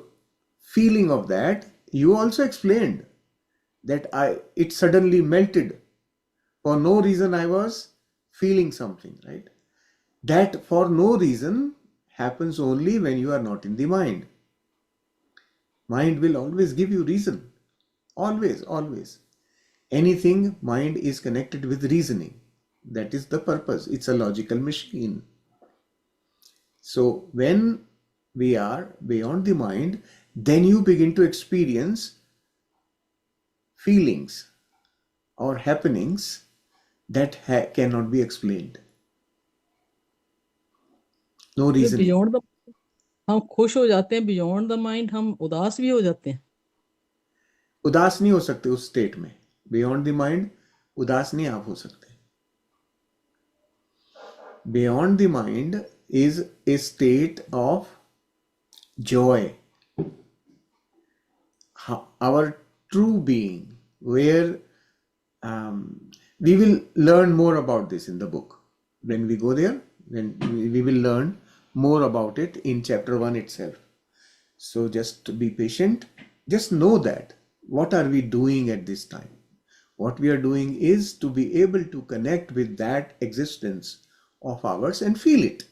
feeling of that, you also explained that it suddenly melted. For no reason I was feeling something, right? That for no reason happens only when you are not in the mind. Mind will always give you reason. Always, always. Anything, mind is connected with reasoning. That is the purpose. It's a logical machine. So when we are beyond the mind, then you begin to experience feelings or happenings that cannot be explained. No reasoning. Beyond the, हम खुश हो जाते हैं beyond the mind, हम उदास भी हो जाते हैं। उदास नहीं हो सकते उस स्टेट में। बियॉन्ड द माइंड उदास नहीं आप हो सकते। Beyond the mind is a state of joy, our true being, where we will learn more about this in the book. When we go there, then we will learn more about it in chapter 1 itself. So just be patient. Just know that what are we doing at this time? What we are doing is to be able to connect with that existence of ours and feel it.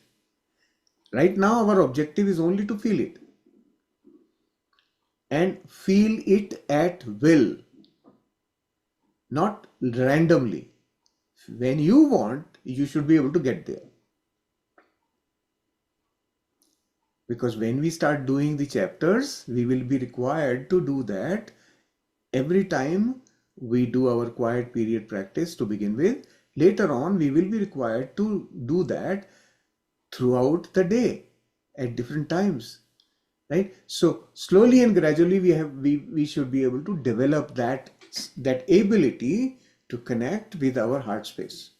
Right now, our objective is only to feel it and feel it at will, not randomly. When you want, you should be able to get there. Because when we start doing the chapters, we will be required to do that every time we do our quiet period practice to begin with. Later on, we will be required to do that throughout the day at different times, right? So slowly and gradually we should be able to develop that ability to connect with our heart space.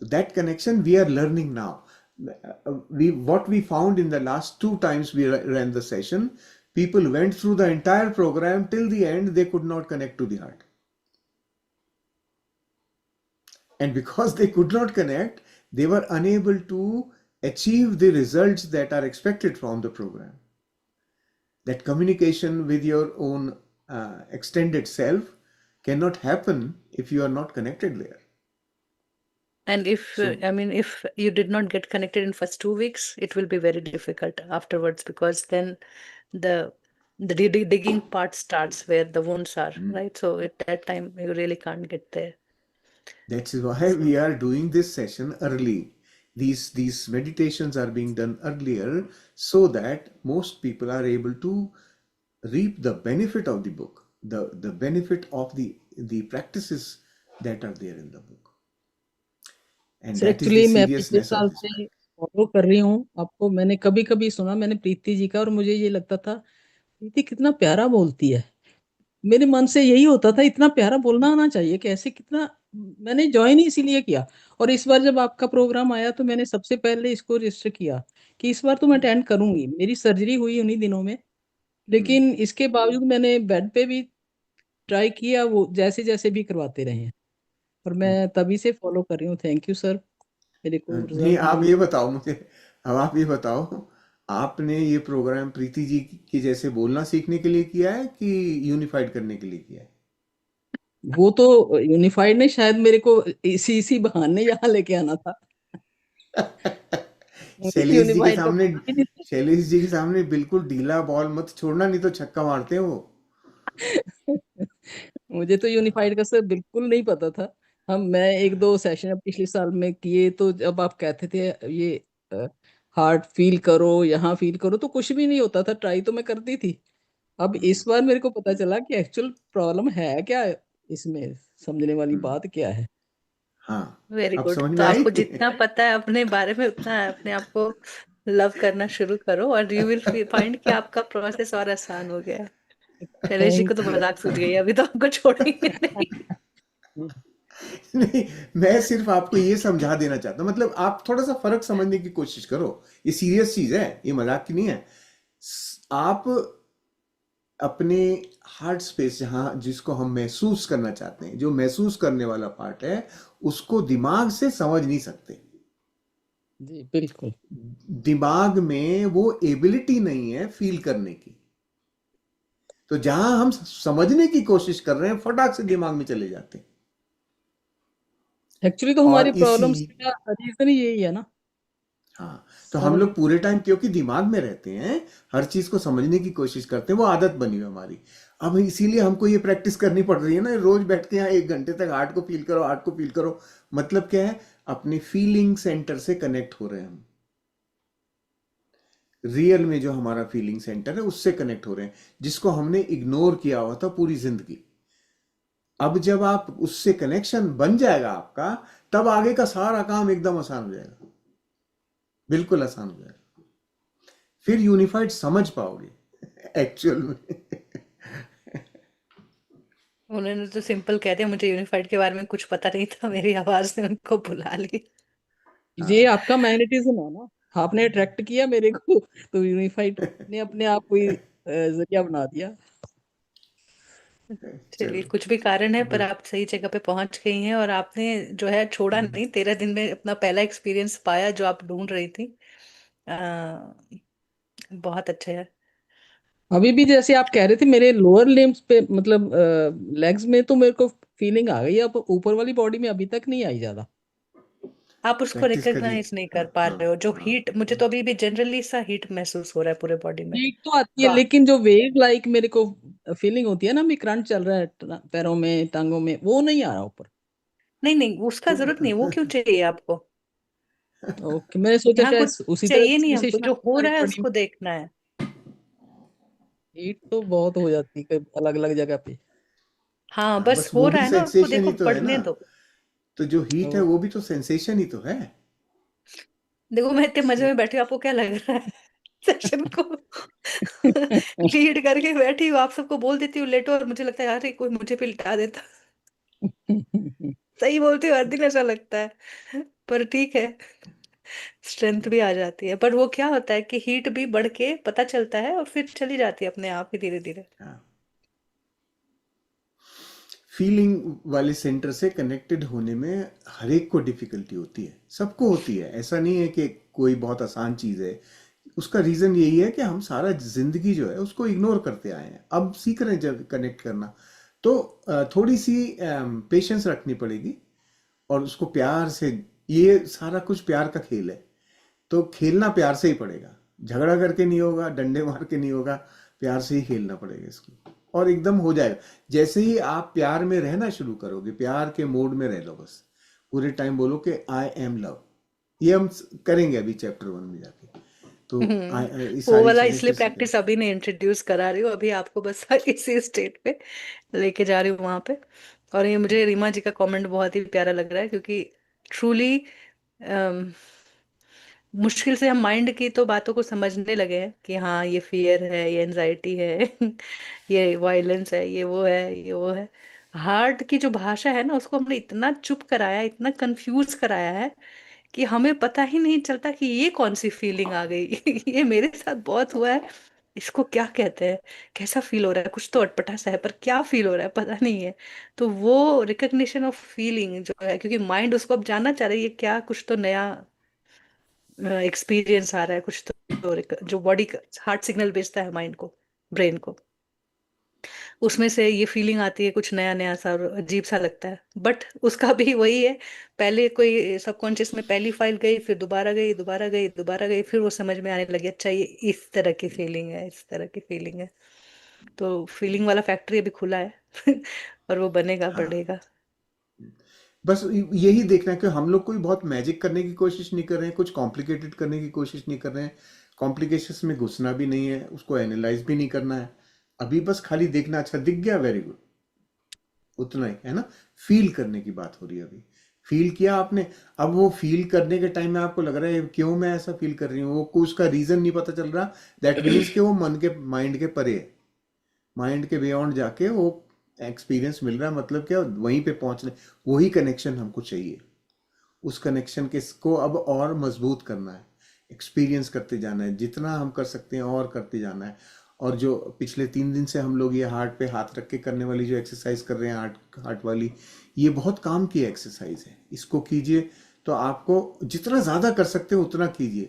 So that connection we are learning now. What we found in the last 2 times we ran the session, people went through the entire program till the end, they could not connect to the heart. And because they could not connect, they were unable to achieve the results that are expected from the program. That communication with your own extended self cannot happen if you are not connected there. And if if you did not get connected in first 2 weeks, it will be very difficult afterwards, because then the digging part starts where the wounds are, right? So at that time you really can't get there. That's why we are doing this session early. These meditations are being done earlier so that most people are able to reap the benefit of the book, the benefit of the practices that are there in the book. And sir that is the actually मैं पिछले seriousness of साल this से practice. Follow कर रही हूँ आपको। मैंने कभी कभी सुना मैंने प्रीति जी का, और मुझे ये लगता था प्रीति कितना प्यारा बोलती है। मेरे मन से यही होता था इतना प्यारा बोलना आना चाहिए, कैसे कितना। मैंने ज्वाइन ही इसीलिए किया। और इस बार जब आपका प्रोग्राम आया तो मैंने सबसे पहले इसको रजिस्टर किया कि इस बार तो मैं अटेंड करूंगी। मेरी सर्जरी हुई उन्हीं दिनों में, लेकिन इसके बावजूद मैंने बेड पे भी ट्राई किया, वो जैसे जैसे भी करवाते रहे हैं, और मैं तभी से फॉलो कर रही हूँ। थैंक यू सर, मेरे को नहीं, रिजल्ट आप मिल। ये बताओ मुझे, अब आप ये बताओ, आपने ये प्रोग्राम प्रीति जी की जैसे बोलना सीखने के लिए किया है कि यूनिफाइड करने के लिए किया है? वो तो यूनिफाइड ने शायद मेरे को इसी इसी बहाने यहाँ लेके आना था। मुझे शैलेश जी के यूनिफाइड का सामने, पता भी नहीं था। शैलेश जी के सामने बिल्कुल ढीला बॉल मत छोड़ना, नहीं तो छक्का मारते हैं वो। मुझे तो यूनिफाइड का सर बिल्कुल नहीं पता था। मैं एक दो सेशन अब पिछले साल में किए, तो जब आप कहते थे ये हार्ट फील करो, यहाँ फील करो, तो कुछ भी नहीं होता था। ट्राई तो मैं करती थी। अब इस बार मेरे को पता चला कि एक्चुअल प्रॉब्लम है क्या, इसमें समझने वाली बात क्या है। हाँ, वेरी अब गुड। समझ तो में आई। आपको जितना पता है अपने बारे में, उतना अपने आप को लव करना शुरू करो, और यू विल फाइंड कि आपका प्रोसेस और आसान हो गया है। शैलेश जी को तो थैंक यू। मजाक सूझ गई है, अभी तो आपको छोड़ेंगे नहीं। नहीं, मैं सिर्फ आपको ये समझा देना चाहता हूँ, मतलब आप थोड़ा सा फर्क समझने की कोशिश करो। ये सीरियस चीज है, ये मजाक की नहीं है। आप अपने हार्ट स्पेस, जहाँ जिसको हम महसूस करना चाहते हैं, जो महसूस करने वाला पार्ट है, उसको दिमाग से समझ नहीं सकते। जी बिल्कुल। दिमाग में वो एबिलिटी नहीं है फील करने की। तो जहां हम समझने की कोशिश कर रहे हैं, फटाक से दिमाग में चले जाते हैं। एक्चुअली तो और हमारी इसी, प्रॉब्लम्स का रीजन ही यही है ना। हाँ, तो हम समझ लोग पूरे टाइम क्योंकि दिमाग में रहते हैं, हर चीज को समझने की कोशिश करते हैं, वो आदत बनी हुई हमारी। अब इसीलिए हमको ये प्रैक्टिस करनी पड़ रही है ना, रोज बैठ के यहाँ 1 घंटे तक हार्ट को फील करो, हार्ट को फील करो। मतलब क्या है, अपने फीलिंग सेंटर से कनेक्ट हो रहे हैं हम। रियल में जो हमारा फीलिंग सेंटर है उससे कनेक्ट हो रहे हैं, जिसको हमने इग्नोर किया हुआ था पूरी जिंदगी। अब जब आप उससे कनेक्शन बन जाएगा आपका, तब आगे का सारा काम एकदम आसान हो जाएगा, बिल्कुल आसान हो जाएगा। फिर यूनिफाइड समझ पाओगे एक्चुअल में। उन्होंने तो सिंपल कह दिया, मुझे यूनिफाइड के बारे में कुछ पता नहीं था, मेरी आवाज ने उनको बुला ली। ये हाँ, आपका मैग्नेटिज्म है ना, आपने अट्रैक्ट किया मेरे को, तो यूनिफाइड ने अपने आप को ही जरिया बना दिया। चलिए, चलो, कुछ भी कारण है, पर गुड। आप सही जगह पे पहुंच गई हैं, और आपने जो है छोड़ा नहीं, 13 दिन में अपना पहला एक्सपीरियंस पाया जो आप ढूंढ रही थी। बहुत अच्छा है। अभी भी जैसे आप कह रहे थे मेरे लोअर लिम्स पे मतलब लेग्स में तो मेरे को फीलिंग आ गई, अब ऊपर वाली बॉडी में अभी तक नहीं आई ज्यादा। आप उसको प्रैक्टिस करिए। रिकॉग्नाइज नहीं कर हाँ पा हाँ रहे हो, जो हाँ। हीट, मुझे तो अभी भी जनरली सा हीट महसूस हो रहा है पूरे बॉडी में। हीट तो आती है, तो लेकिन जो वेव लाइक मेरे को फीलिंग होती है ना, अभी करंट चल रहा है पैरों में टांगों में, वो नहीं आ रहा ऊपर। नहीं नहीं, उसका तो जरूरत नहीं, वो क्यों चाहिए आपको? ओके, मैंने सोचा यहाँ शायद कुछ उसी तरह चाहिए नहीं हमको, सेंसेशन जो हो रहा है बॉडी में। उसको देखना है। हीट तो बहुत हो जाती है अलग अलग जगह पे। हाँ, हाँ, बस बस हो वो रहा भी है ना, उसको सेंसेशन देखो, ही तो है ना। बढ़ने दो। तो जो हीट है ओ, वो भी तो सेंसेशन ही तो है। देखो मैं इतने मजे में बैठी हूँ, आपको क्या लग रहा है? सेशन को लीड करके बैठी हूँ, आप सबको बोल देती हूँ लेटो, और मुझे लगता है यार ये कोई मुझे पे लिटा देता। सही बोलती हूँ, हर दिन ऐसा लगता है, पर ठीक है, स्ट्रेंथ भी आ जाती है। पर वो क्या होता है कि हीट भी बढ़ के पता चलता है और फिर चली जाती है अपने आप ही धीरे धीरे। हाँ, फीलिंग वाले सेंटर से कनेक्टेड होने में हर एक को डिफिकल्टी होती है, सबको होती है। ऐसा नहीं है कि कोई बहुत आसान चीज़ है। उसका रीज़न यही है कि हम सारा जिंदगी जो है उसको इग्नोर करते आए हैं, अब सीख रहे हैं जब कनेक्ट करना। तो थोड़ी सी पेशेंस रखनी पड़ेगी और उसको प्यार से, ये सारा कुछ प्यार का खेल है, तो खेलना प्यार से ही पड़ेगा। झगड़ा करके नहीं होगा, डंडे मार के नहीं होगा, प्यार से ही खेलना पड़ेगा इसको, और एकदम हो जाएगा। जैसे ही आप प्यार में रहना शुरू करोगे, प्यार के मोड में रह लो, बस पूरे टाइम बोलो कि आई एम लव। ये हम करेंगे अभी चैप्टर 1 में जाके, तो ये वो सारी वाला चीजें इसलिए फिर सीखेंगे। प्रैक्टिस अभी नहीं इंट्रोड्यूस करा रही हूँ, अभी आपको बस इसी स्टेट पे लेके जा रही हूँ वहां पे। और ये मुझे रीमा जी का कमेंट बहुत ही प्यारा लग रहा है, क्योंकि ट्रूली मुश्किल से हम माइंड की तो बातों को समझने लगे हैं कि हाँ ये फियर है, ये एनजाइटी है, ये वायलेंस है, ये वो है, ये वो है। हार्ट की जो भाषा है ना, उसको हमने इतना चुप कराया, इतना कंफ्यूज कराया है कि हमें पता ही नहीं चलता कि ये कौन सी फीलिंग आ गई। ये मेरे साथ बहुत हुआ है। इसको क्या कहते हैं, कैसा फील हो रहा है, कुछ तो अटपटा सा है, पर क्या फील हो रहा है पता नहीं है। तो वो रिकग्निशन ऑफ फीलिंग जो है, क्योंकि माइंड उसको अब जानना चाह रही है, क्या कुछ तो नया एक्सपीरियंस आ रहा है, कुछ तो जो बॉडी हार्ट सिग्नल भेजता है माइंड को, ब्रेन को, उसमें से ये फीलिंग आती है, कुछ नया नया सा और अजीब सा लगता है। बट उसका भी वही है, पहले कोई सबकॉन्शियस में पहली फाइल गई, फिर दोबारा गई, दोबारा गई, दोबारा गई, फिर वो समझ में आने लगी, अच्छा ये इस तरह की फीलिंग है, इस तरह की फीलिंग है। तो फीलिंग वाला फैक्ट्री अभी खुला है और वो बनेगा, हाँ, बढ़ेगा। बस यही देखना है कि हम लोग कोई बहुत मैजिक करने की कोशिश नहीं कर रहे हैं, कुछ कॉम्प्लिकेटेड करने की कोशिश नहीं कर रहे हैं। कॉम्प्लिकेशंस में घुसना भी नहीं है, उसको एनालाइज भी नहीं करना है। अभी बस खाली देखना, अच्छा दिख गया, वेरी गुड, उतना ही है ना। फील करने की बात हो रही है अभी। फील किया आपने, अब वो फील करने के टाइम में आपको लग रहा है क्यों मैं ऐसा फील कर रही हूँ, वो को उसका रीजन नहीं पता चल रहा, दैट मीन्स कि वो मन के, माइंड के परे है। माइंड के बियॉन्ड जाके वो एक्सपीरियंस मिल रहा है, मतलब क्या, वहीं पे पहुंचने, वही कनेक्शन हमको चाहिए। उस कनेक्शन के को अब और मजबूत करना है, एक्सपीरियंस करते जाना है, जितना हम कर सकते हैं और करते जाना है। और जो पिछले 3 दिन से हम लोग ये हार्ट पे हाथ रख के करने वाली जो एक्सरसाइज कर रहे हैं, हार्ट हार्ट वाली, ये बहुत काम की एक्सरसाइज है, इसको कीजिए। तो आपको जितना ज़्यादा कर सकते हो उतना कीजिए।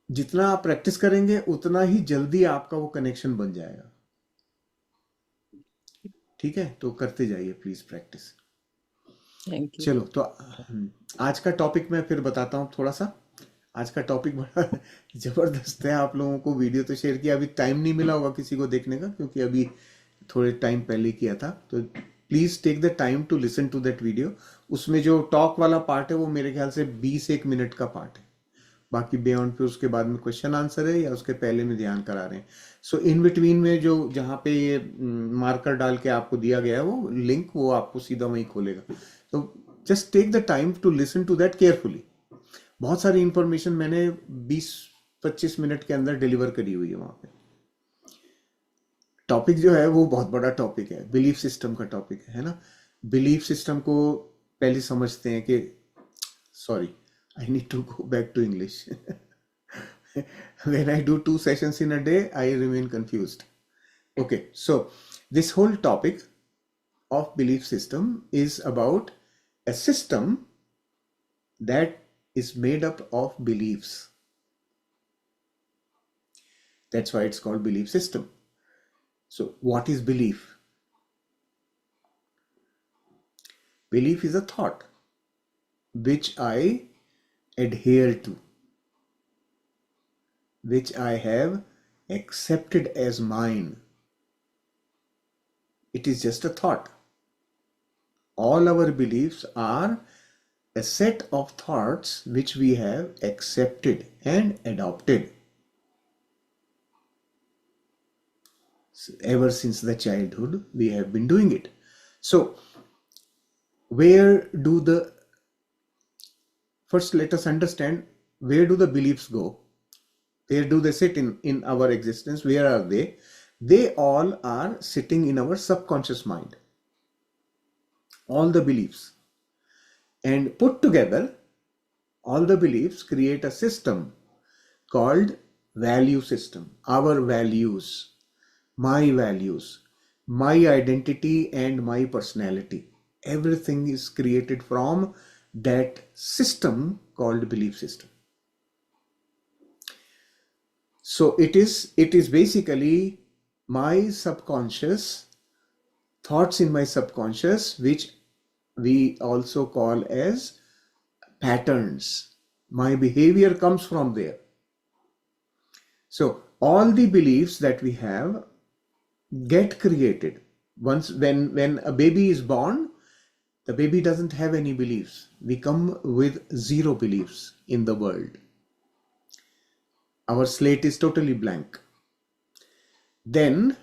जितना आप प्रैक्टिस करेंगे उतना ही जल्दी आपका वो कनेक्शन बन जाएगा। ठीक है, तो करते जाइए प्लीज़ प्रैक्टिस। Thank you. चलो तो आज का टॉपिक मैं फिर बताता हूँ थोड़ा सा। आज का टॉपिक बड़ा ज़बरदस्त है। आप लोगों को वीडियो तो शेयर किया, अभी टाइम नहीं मिला होगा किसी को देखने का, क्योंकि अभी थोड़े टाइम पहले किया था। तो please take the time to listen to that video. उसमें जो टॉक वाला पार्ट है वो मेरे ख्याल से 20-1 मिनट का पार्ट है। बाकी बियॉन्ड पे उसके बाद में क्वेश्चन आंसर है, या उसके पहले में ध्यान करा रहे हैं। सो इन बिटवीन में जो जहाँ पे ये मार्कर डाल के आपको दिया गया है वो लिंक, वो आपको सीधा वहीं खोलेगा। तो just take the time to listen to that carefully. बहुत सारी इंफॉर्मेशन मैंने 20-25 मिनट के अंदर डिलीवर करी हुई है वहाँ पे। टॉपिक जो है वो बहुत बड़ा टॉपिक है, बिलीफ सिस्टम का टॉपिक है ना। बिलीफ सिस्टम को पहले समझते हैं कि, sorry, I need to go back to English. When I do 2 sessions in a day, I remain confused. Okay, so this whole topic of belief system is about a system that is made up of beliefs. That's why it's called belief system. So what is belief? Belief is a thought which I adhere to, which I have accepted as mine. It is just a thought. All our beliefs are a set of thoughts which we have accepted and adopted ever since the childhood. We have been doing it. So first let us understand, where do the beliefs go? Where do they sit in our existence? Where are they? They all are sitting in our subconscious mind. All the beliefs. And put together, all the beliefs create a system called value system. Our values, my identity and my personality. Everything is created from that system called belief system. So it is basically my subconscious, thoughts in my subconscious, which we also call as patterns. My behavior comes from there. So all the beliefs that we have get created. When a baby is born, the baby doesn't have any beliefs. We come with zero beliefs in the world. Our slate is totally blank. Then,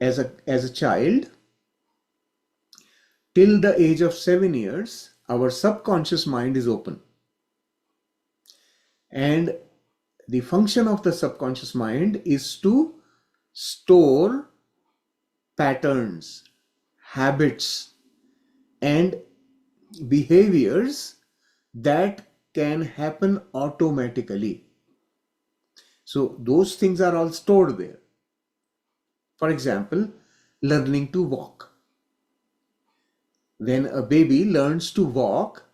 as a child, till the age of 7 years, our subconscious mind is open. And the function of the subconscious mind is to store patterns, habits, and behaviors that can happen automatically. So those things are all stored there. For example, learning to walk. When a baby learns to walk,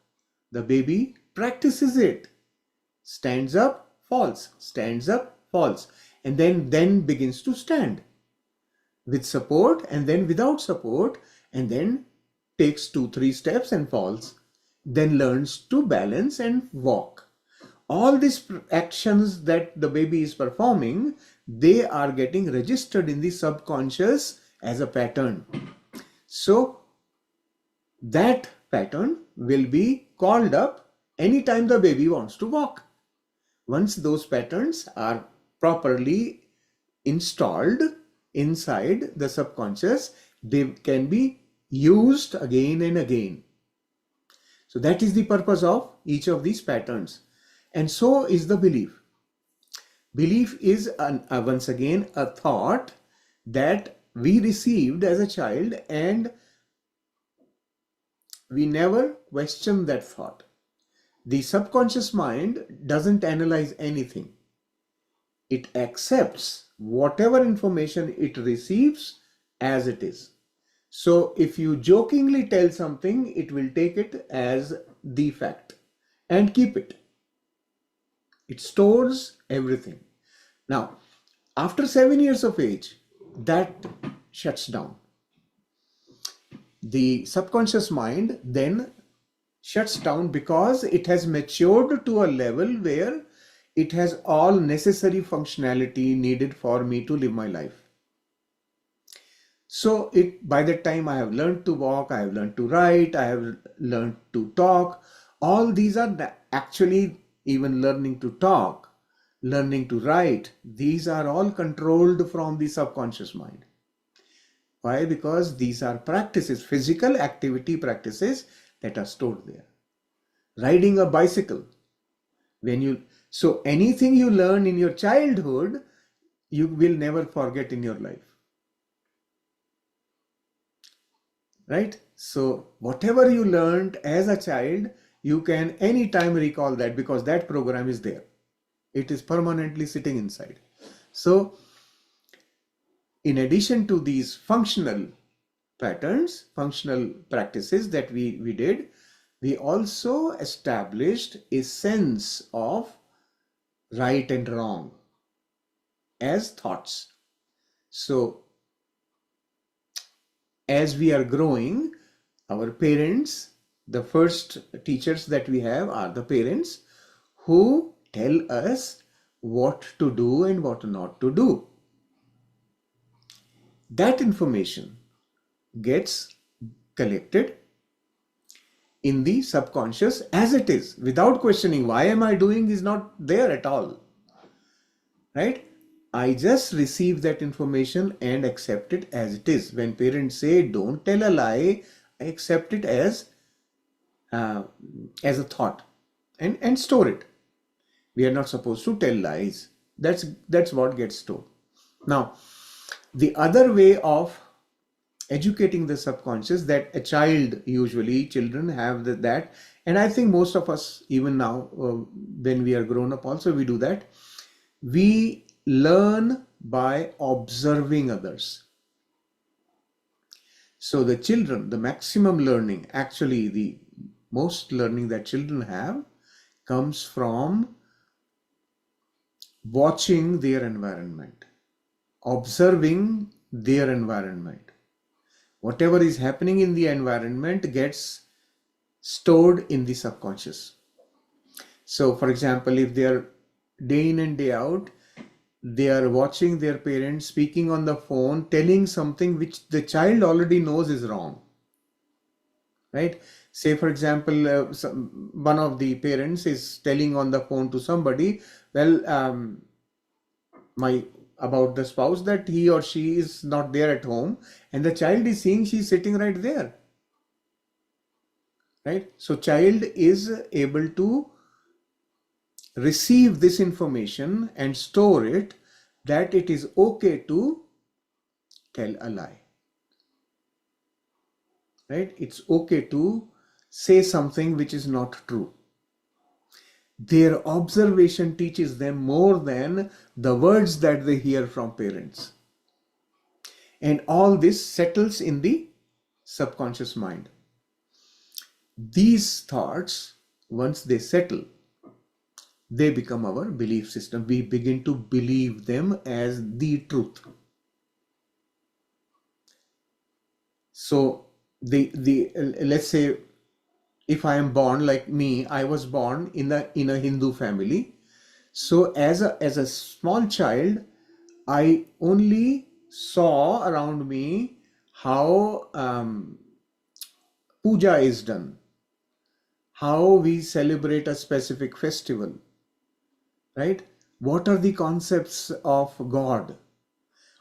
the baby practices it. Stands up, falls, stands up, falls, and then begins to stand with support and then without support, and then takes 2-3 steps and falls, then learns to balance and walk. All these actions that the baby is performing, they are getting registered in the subconscious as a pattern. So that pattern will be called up anytime the baby wants to walk. Once those patterns are properly installed inside the subconscious, they can be used again and again. So that is the purpose of each of these patterns. And so is the belief. Belief is once again a thought that we received as a child, and we never question that thought. The subconscious mind doesn't analyze anything. It accepts whatever information it receives as it is. So if you jokingly tell something, it will take it as the fact and keep it. It stores everything. Now, after 7 years of age, that shuts down. The subconscious mind then shuts down because it has matured to a level where it has all necessary functionality needed for me to live my life. So by that time I have learned to walk, I have learned to write, I have learned to talk. All these are actually, even learning to talk, learning to write, these are all controlled from the subconscious mind. Why? Because these are practices, physical activity practices that are stored there. Riding a bicycle, so anything you learn in your childhood, you will never forget in your life. Right? So whatever you learned as a child, you can anytime recall that, because that program is there. It is permanently sitting inside. So in addition to these functional patterns, functional practices that we did, we also established a sense of right and wrong. as thoughts. So as we are growing, our parents, the first teachers that we have are the parents who tell us what to do and what not to do. That information gets collected in the subconscious as it is, without questioning why am I doing is not there at all. Right? I just receive that information and accept it as it is. When parents say don't tell a lie, I accept it as a thought and store it. We are not supposed to tell lies. That's what gets stored. Now, the other way of educating the subconscious that a child, usually children have that, and I think most of us even now when we are grown up also we do that. We learn by observing others. So the children, the maximum learning, actually the most learning that children have comes from watching their environment, observing their environment. Whatever is happening in the environment gets stored in the subconscious. So for example, if they are day in and day out, they are watching their parents speaking on the phone, telling something which the child already knows is wrong. Right? Say for example, one of the parents is telling on the phone to somebody, well, about the spouse that he or she is not there at home, and the child is seeing she's sitting right there. Right? So child is able to receive this information and store it, that it is okay to tell a lie. Right? It's okay to say something which is not true. Their observation teaches them more than the words that they hear from parents. And all this settles in the subconscious mind. These thoughts, once they settle, they become our belief system. We begin to believe them as the truth. So let's say if I am born, like me, I was born in a Hindu family. So as a small child, I only saw around me how puja is done, how we celebrate a specific festival, right? What are the concepts of God?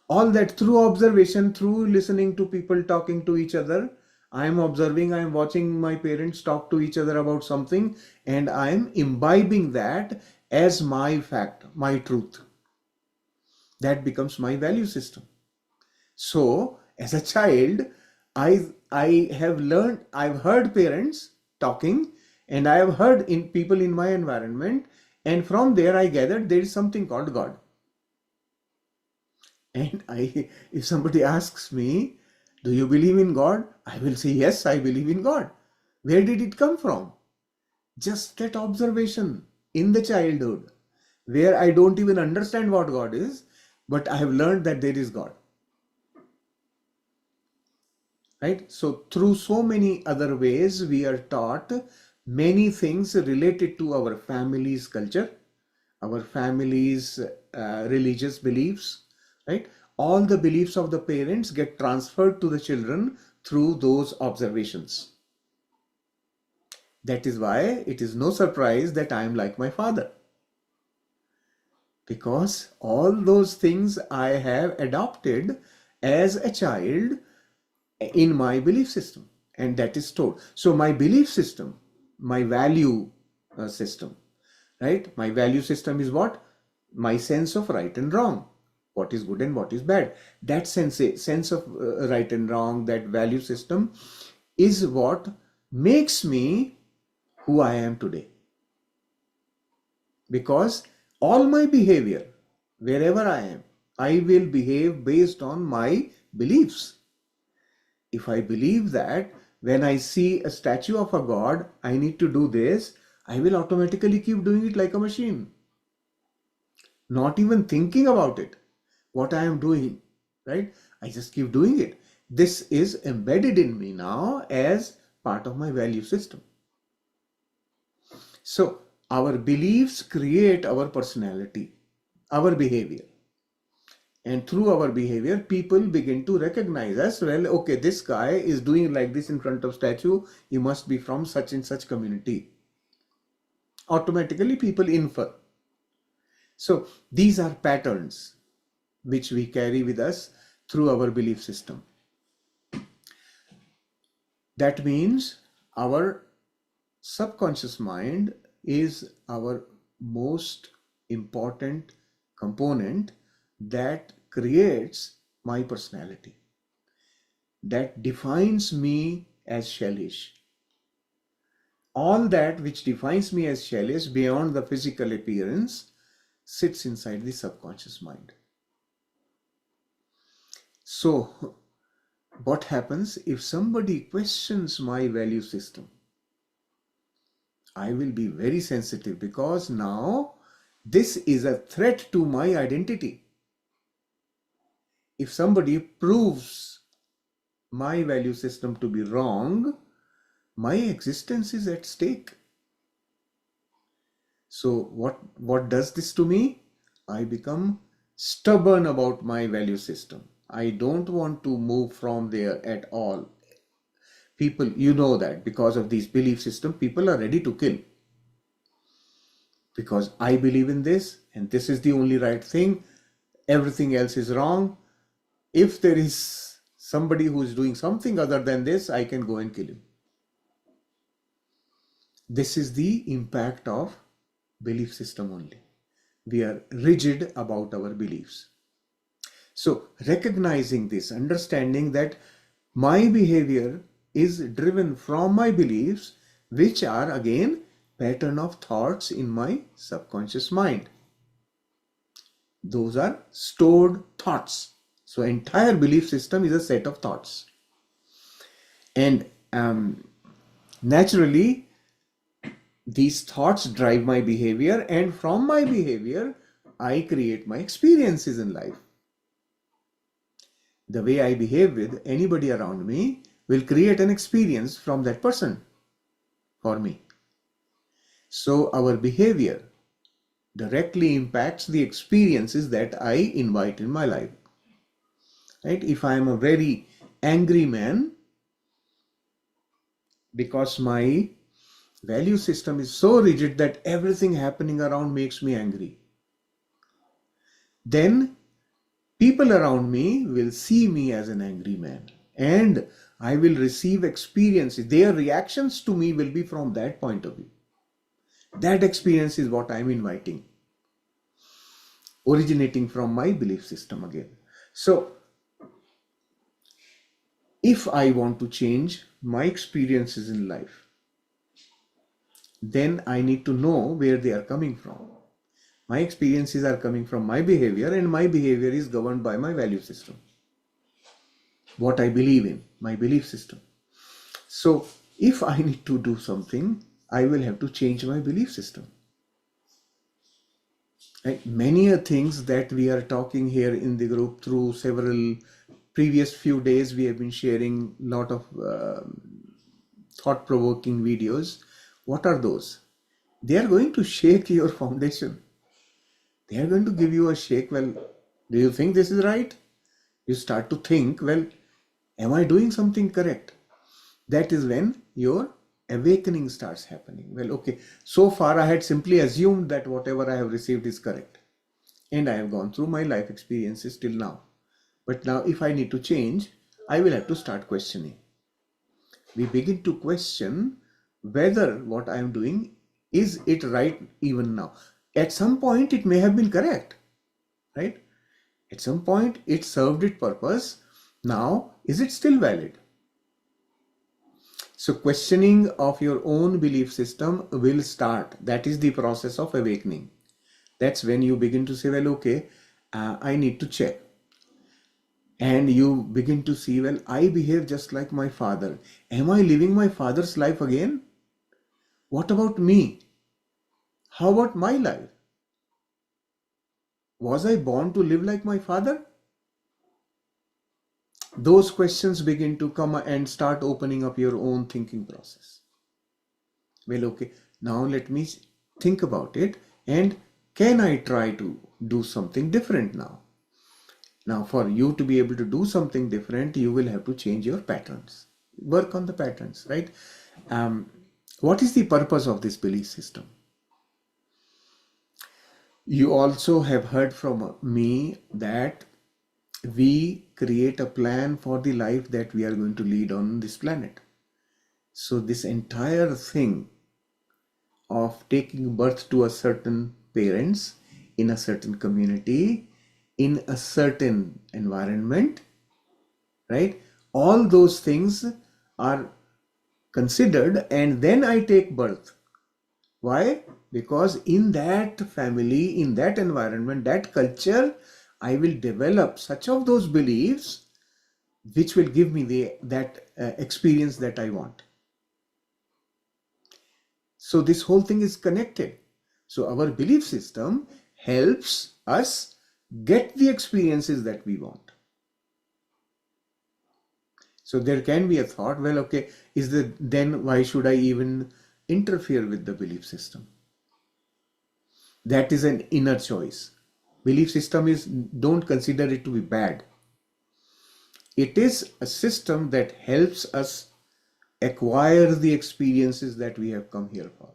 All that through observation, through listening to people talking to each other. I am observing, I am watching my parents talk to each other about something, and I am imbibing that as my fact, my truth. That becomes my value system. So as a child, I have learned, I've heard parents talking, and I have heard in people in my environment, and from there I gathered there is something called God. And if somebody asks me, do you believe in God? I will say, yes, I believe in God. Where did it come from? Just that observation in the childhood, where I don't even understand what God is, but I have learned that there is God. Right? So through so many other ways, we are taught many things related to our family's culture, our family's religious beliefs, right? All the beliefs of the parents get transferred to the children through those observations. That is why it is no surprise that I am like my father. Because all those things I have adopted as a child in my belief system, and that is stored. So my belief system, my value system, right? My value system is what? My sense of right and wrong, what is good and what is bad. That sense of right and wrong, that value system is what makes me who I am today. Because all my behavior, wherever I am, I will behave based on my beliefs. If I believe that when I see a statue of a god, I need to do this, I will automatically keep doing it like a machine, not even thinking about it. what I am doing, right? I just keep doing it. This is embedded in me now as part of my value system. So our beliefs create our personality, our behavior. And through our behavior, people begin to recognize us. Well, okay, this guy is doing like this in front of statue. He must be from such and such community. Automatically, people infer. So these are patterns which we carry with us through our belief system. That means our subconscious mind is our most important component that creates my personality, that defines me as Shailesh. All that which defines me as Shailesh beyond the physical appearance sits inside the subconscious mind. So, what happens if somebody questions my value system? I will be very sensitive because now this is a threat to my identity. If somebody proves my value system to be wrong, my existence is at stake. So what does this to me? I become stubborn about my value system. I don't want to move from there at all. People, you know that because of these belief system, people are ready to kill. Because I believe in this and this is the only right thing. Everything else is wrong. If there is somebody who is doing something other than this, I can go and kill him. This is the impact of belief system only. We are rigid about our beliefs. So recognizing this, understanding that my behavior is driven from my beliefs, which are again pattern of thoughts in my subconscious mind. Those are stored thoughts. So entire belief system is a set of thoughts. And naturally, these thoughts drive my behavior, and from my behavior, I create my experiences in life. The way I behave with anybody around me will create an experience from that person for me. So our behavior directly impacts the experiences that I invite in my life. Right? If I am a very angry man, because my value system is so rigid that everything happening around makes me angry, then people around me will see me as an angry man and I will receive experiences. Their reactions to me will be from that point of view. That experience is what I'm inviting, originating from my belief system again. So if I want to change my experiences in life, then I need to know where they are coming from. My experiences are coming from my behavior, and my behavior is governed by my value system. What I believe in, my belief system. So if I need to do something, I will have to change my belief system. Right? Many things that we are talking here in the group through several previous few days, we have been sharing a lot of thought-provoking videos. What are those? They are going to shake your foundation. They are going to give you a shake. Well, do you think this is right? You start to think, well, am I doing something correct? That is when your awakening starts happening. Well, okay, so far I had simply assumed that whatever I have received is correct. And I have gone through my life experiences till now. But now if I need to change, I will have to start questioning. We begin to question whether what I am doing, is it right even now? At some point it may have been correct, right? At some point it served its purpose. Now, is it still valid? So questioning of your own belief system will start. That is the process of awakening. That's when you begin to say, well, okay, I need to check. And you begin to see, well, I behave just like my father. Am I living my father's life again? What about me? How about my life? Was I born to live like my father? those questions begin to come and start opening up your own thinking process. Well, okay, now let me think about it, and can I try to do something different now? Now, for you to be able to do something different, you will have to change your patterns. Work on the patterns, right? What is the purpose of this belief system? You also have heard from me that we create a plan for the life that we are going to lead on this planet. So this entire thing of taking birth to a certain parents in a certain community, in a certain environment, right? All those things are considered, and then I take birth. Why? Because in that family, in that environment, that culture, I will develop such of those beliefs which will give me that experience that I want. So this whole thing is connected. So our belief system helps us get the experiences that we want. So there can be a thought, well, okay, then why should I even interfere with the belief system? That is an inner choice. Belief system is, don't consider it to be bad. It is a system that helps us acquire the experiences that we have come here for.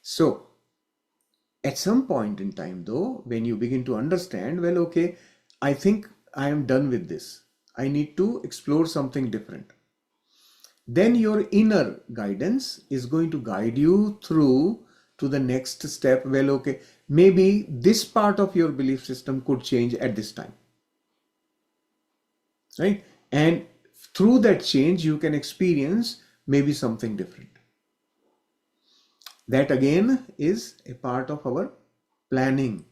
So at some point in time though, when you begin to understand, well, okay, I think I am done with this. I need to explore something different. Then your inner guidance is going to guide you through to the next step. Well, okay, maybe this part of your belief system could change at this time, right? And through that change, you can experience maybe something different. That again is a part of our planning.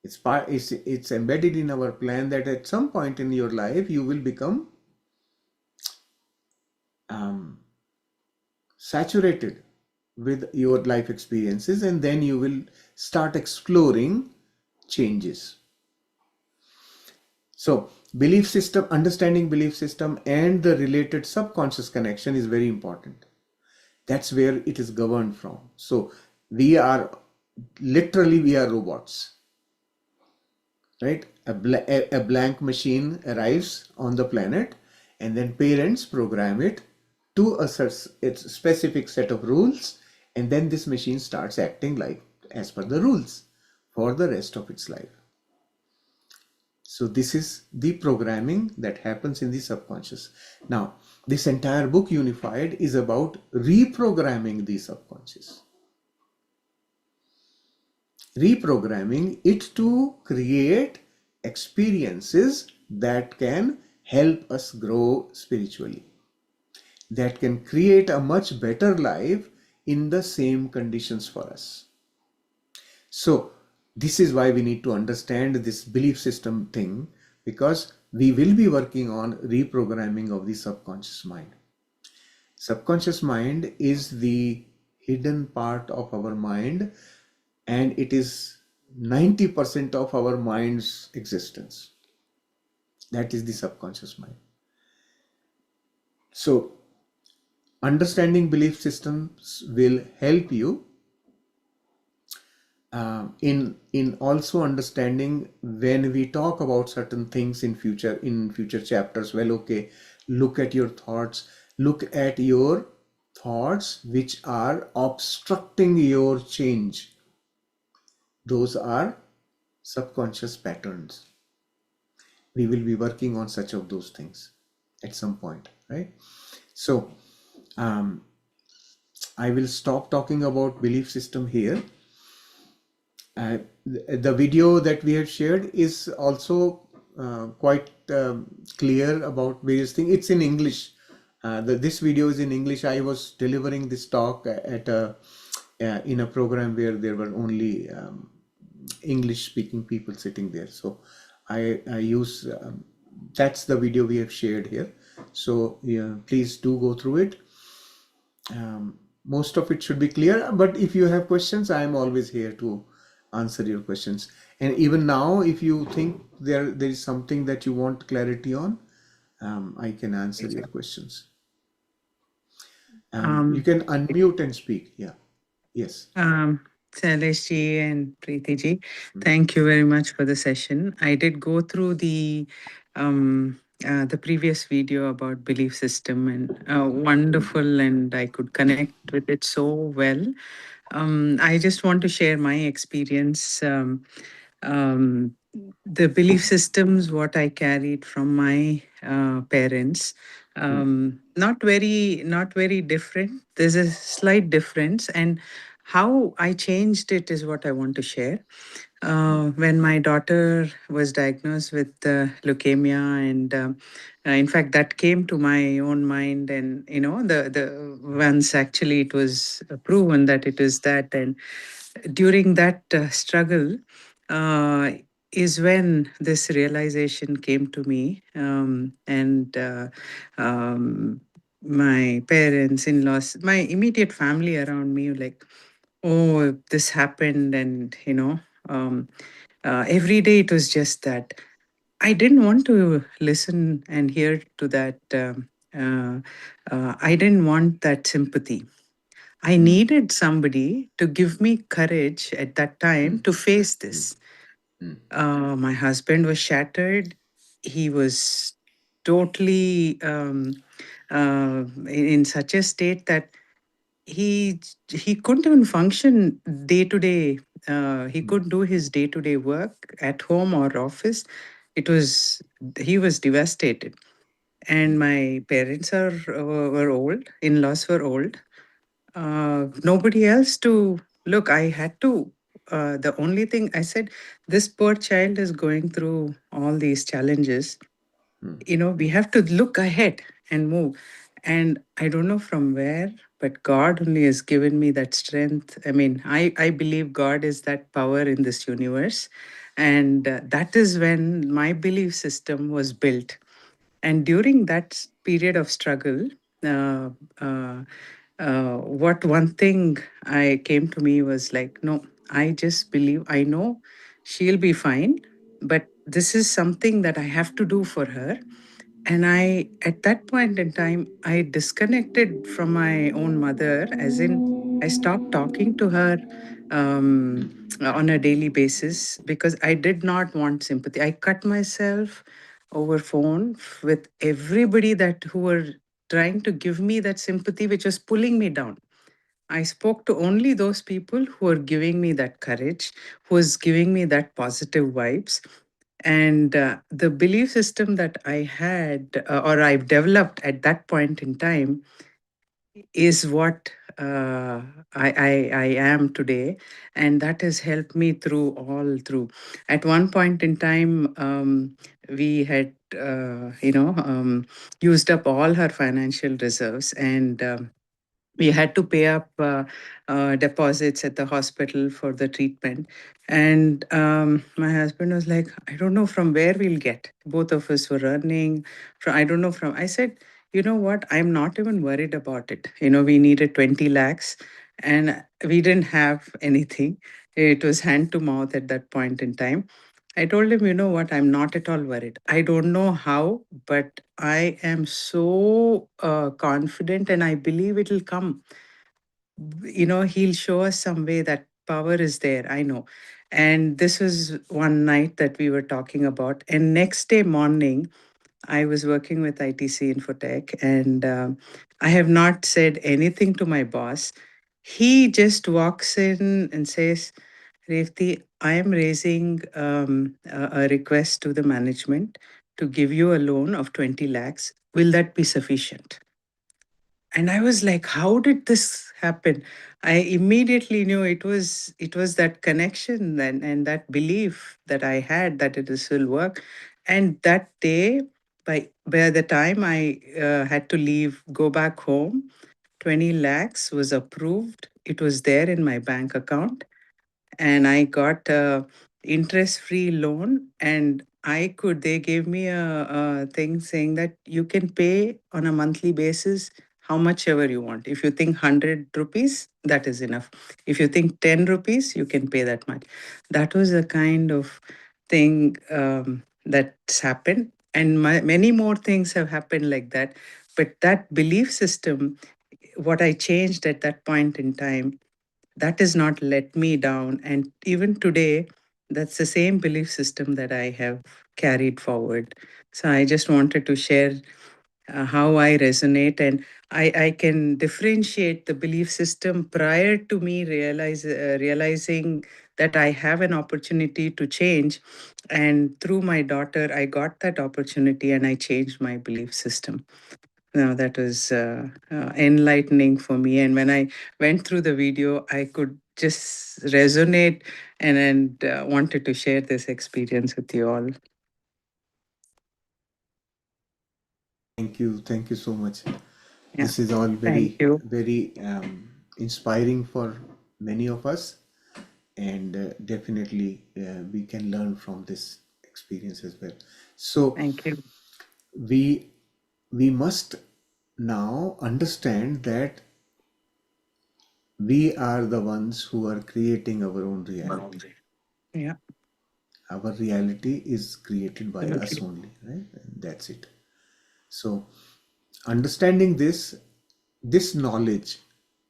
It's embedded in our plan that at some point in your life, you will become saturated with your life experiences, and then you will start exploring changes. So belief system, understanding belief system and the related subconscious connection is very important. That's where it is governed from. So we are robots, right? A blank machine arrives on the planet, and then parents program it to its specific set of rules, and then this machine starts acting like as per the rules for the rest of its life. So this is the programming that happens in the subconscious. Now, this entire book, Unified, is about reprogramming the subconscious. Reprogramming it to create experiences that can help us grow spiritually, that can create a much better life in the same conditions for us. So this is why we need to understand this belief system thing, because we will be working on reprogramming of the subconscious mind. Subconscious mind is the hidden part of our mind, and it is 90% of our mind's existence. That is the subconscious mind. So understanding belief systems will help you in also understanding when we talk about certain things in future chapters. Well, okay, look at your thoughts. Look at your thoughts which are obstructing your change. Those are subconscious patterns. We will be working on such of those things at some point, right? So I will stop talking about belief system here. The video that we have shared is also quite clear about various things. It's in English. This video is in English. I was delivering this talk at in a program where there were only English-speaking people sitting there. So I use that's the video we have shared here. So yeah, please do go through it. Most of it should be clear, but if you have questions, I am always here to answer your questions. And even now, if you think there is something that you want clarity on, I can answer your questions. You Um, can unmute and speak. Yeah. Yes. Shailesh ji and Preeti ji, Mm, thank you very much for the session. I did go through the previous video about belief system, and wonderful, and I could connect with it so well. I just want to share my experience. Um, the belief systems, what I carried from my parents, mm, not very different. There's a slight difference, and how I changed it is what I want to share. mm, When my daughter was diagnosed with leukemia, and in fact, that came to my own mind, and the once actually it was proven that it is that, and during that struggle uh, is when this realization came to me, and my parents, in-laws, my immediate family around me were like, oh, this happened, and every day it was just that. I didn't want to listen and hear to that. I didn't want that sympathy. I mm, needed somebody to give me courage at that time mm, to face mm, this. mm, My husband was shattered. He was totally in such a state that he he couldn't even function day to day. He mm, couldn't do his day to day work at home or office. It was He was devastated. And mm, my parents were old. In-laws were old. Nobody else to look. I had to. The only thing I said, this poor child is going through all these challenges. mm, We have to look ahead and move. And I don't know from where, but God only has given me that strength. I mean, I believe God is that power in this universe. And that is when my belief system was built. And during that period of struggle, uh, uh, what one thing I came to me was like, no, I just believe, I know she'll be fine, but this is something that I have to do for her. And at that point in time, I disconnected from my own mother, as in, I stopped talking to her on a daily basis because I did not want sympathy. I cut myself over phone with everybody that who were trying to give me that sympathy, which was pulling me down. I spoke to only those people who were giving me that courage, who was giving me that positive vibes. And the belief system that I had or I've developed at that point in time is what I am today, and that has helped me through all through. At one point in time, we had used up all her financial reserves, and we had to pay up deposits at the hospital for the treatment. And my husband was like, I don't know from where we'll get. Both of us were earning. I don't know from. I said, you know what? I'm not even worried about it. We needed 20 lakhs and we didn't have anything. It was hand to mouth at that point in time. I told him, you know what? I'm not at all worried. I don't know how, but I am so confident and I believe it'll come. He'll show us some way that power is there. I know. And this was one night that we were talking about. And next day morning, I was working with ITC Infotech, and I have not said anything to my boss. He just walks in and says, Revti, I am raising a request to the management to give you a loan of 20 lakhs. Will that be sufficient? And I was like, how did this happen? I immediately knew it was that connection and that belief that I had that it will work. And that day, by the time I had to leave, go back home, 20 lakhs was approved. It was there in my bank account, and I got a interest-free loan. And they gave me a thing saying that you can pay on a monthly basis how much ever you want. If you think 100 rupees, that is enough. If you think 10 rupees, you can pay that much. That was the kind of thing that's happened. And many more things have happened like that. But that belief system, what I changed at that point in time, that has not let me down. And even today, that's the same belief system that I have carried forward. So I just wanted to share how I resonate, and I can differentiate the belief system prior to me realizing that I have an opportunity to change. And through my daughter, I got that opportunity and I changed my belief system. Now that was enlightening for me. And when I went through the video, I could just resonate and wanted to share this experience with you all. Thank you so much. Yeah. This is all Thank you. very inspiring for many of us, and definitely we can learn from this experience as well. So Thank you. we must now understand that we are the ones who are creating our own reality. Yeah. Our reality is created by us Absolutely. only, right? And that's it. So understanding this knowledge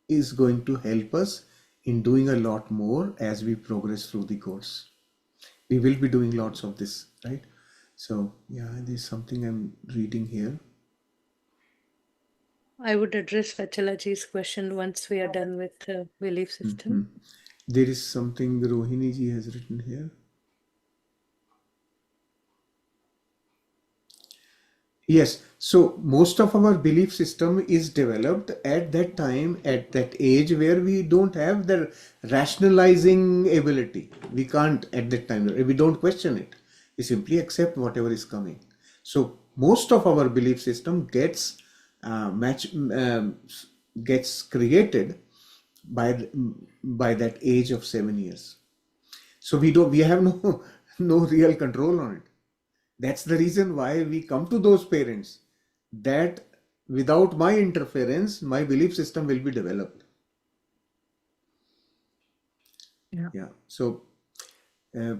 is going to help us in doing a lot more as we progress through the course. We will be doing lots of this, right? So yeah, there's something I'm reading here. I would address Vachalaji's question once we are done with the belief system. There is something Rohini ji has written here. Yes, so most of our belief system is developed at that time, at that age where we don't have the rationalizing ability. We can't at that time, we don't question it. We simply accept whatever is coming. So most of our belief system gets created by that age of 7 years. So we have no real control on it. That's the reason why we come to those parents, that without my interference, my belief system will be developed. Yeah. So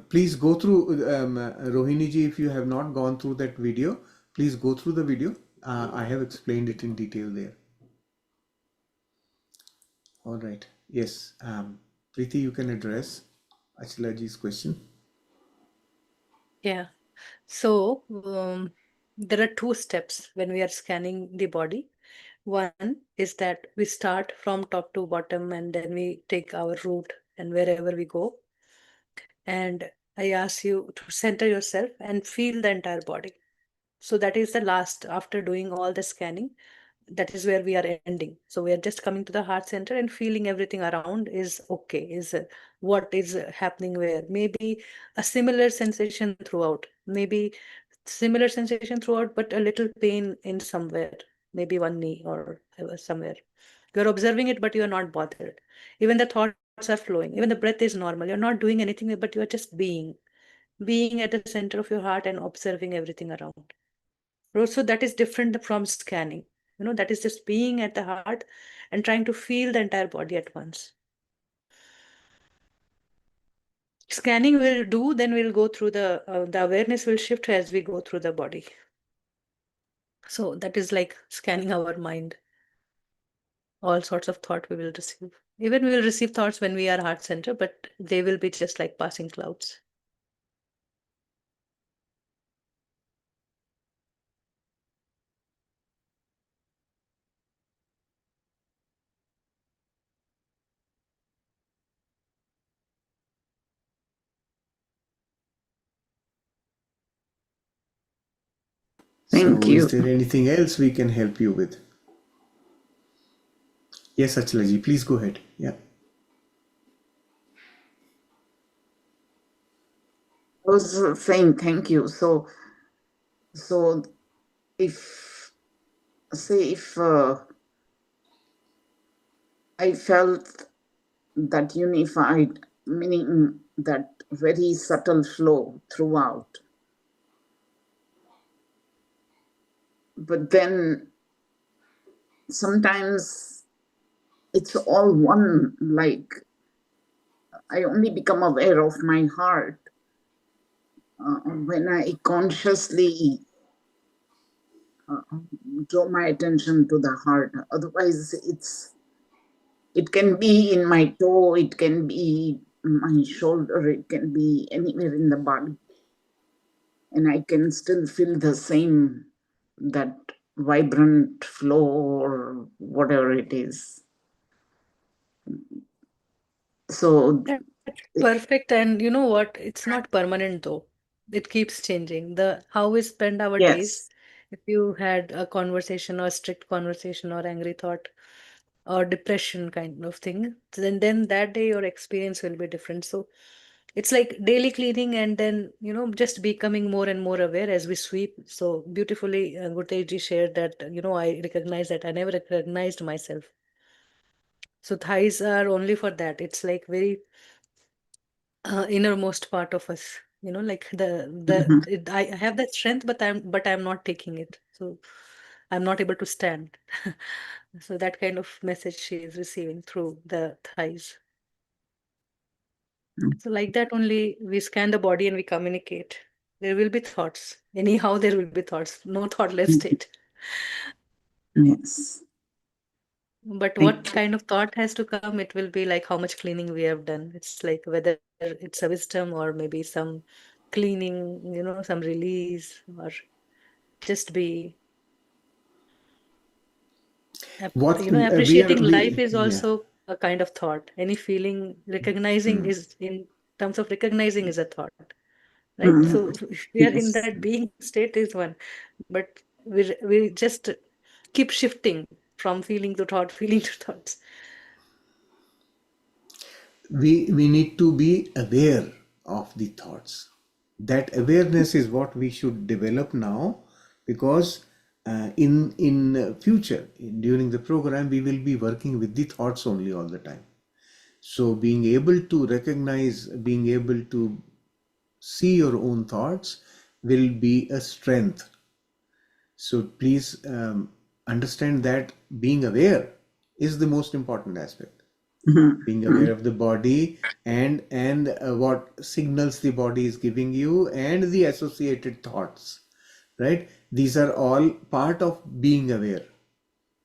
please go through, Rohini ji, if you have not gone through that video, please go through the video. I have explained it in detail there. All right. Yes. Preeti, you can address Achila ji's question. Yeah. So there are two steps when we are scanning the body. One is that we start from top to bottom and then we take our route and wherever we go. And I ask you to center yourself and feel the entire body. So that is the last, after doing all the scanning, that is where we are ending. So we are just coming to the heart center and feeling everything around is okay, is what is happening where. Maybe a similar sensation throughout, maybe similar sensation throughout, but a little pain in somewhere, maybe one knee or somewhere. You're observing it, but you're not bothered. Even the thoughts are flowing, even the breath is normal. You're not doing anything, but you're just being at the center of your heart and observing everything around. So that is different from scanning. That is just being at the heart and trying to feel the entire body at once. Scanning will do, then we'll go through the awareness will shift as we go through the body. So that is like scanning our mind. All sorts of thought we will receive. Even we will receive thoughts when we are heart center, but they will be just like passing clouds. Thank So you. is there anything else we can help you with? Yes, Achila ji, please go ahead. Yeah. I was saying thank you. So if I felt that unified, meaning that very subtle flow throughout, but then sometimes it's all one, like I only become aware of my heart when I consciously draw my attention to the heart. Otherwise, it can be in my toe, it can be my shoulder, it can be anywhere in the body, and I can still feel the same, that vibrant flow or whatever it is. So That's perfect. And you know what? It's not permanent though. It keeps changing. The how we spend our days. yes. If you had a conversation or strict conversation or angry thought or depression kind of thing, then that day your experience will be different. So it's like daily cleaning and then, just becoming more and more aware as we sweep. So beautifully, Gurtej shared that, I recognize that I never recognized myself. So thighs are only for that. It's like very innermost part of us, like Mhm. I have that strength, but I'm not taking it. So I'm not able to stand. So that kind of message she is receiving through the thighs. So like that only we scan the body and we communicate. There will be thoughts. Anyhow, there will be thoughts. No thoughtless state. Yes. But Thank what kind of thought has to come? It will be like how much cleaning we have done. It's like whether it's a wisdom or maybe some cleaning, some release or just be, What appreciating life we is yeah. also a kind of thought. Any feeling, recognizing is in terms of recognizing is a thought, right? you. So if we are in Yes. that being state is one, but we just keep shifting from feeling to thought, feeling to thoughts. We need to be aware of the thoughts. That awareness is what we should develop now, because in future, during the program, we will be working with the thoughts only all the time. So being able to recognize, being able to see your own thoughts will be a strength. So please understand that being aware is the most important aspect. Being aware of the body and what signals the body is giving you and the associated thoughts, right? These are all part of being aware.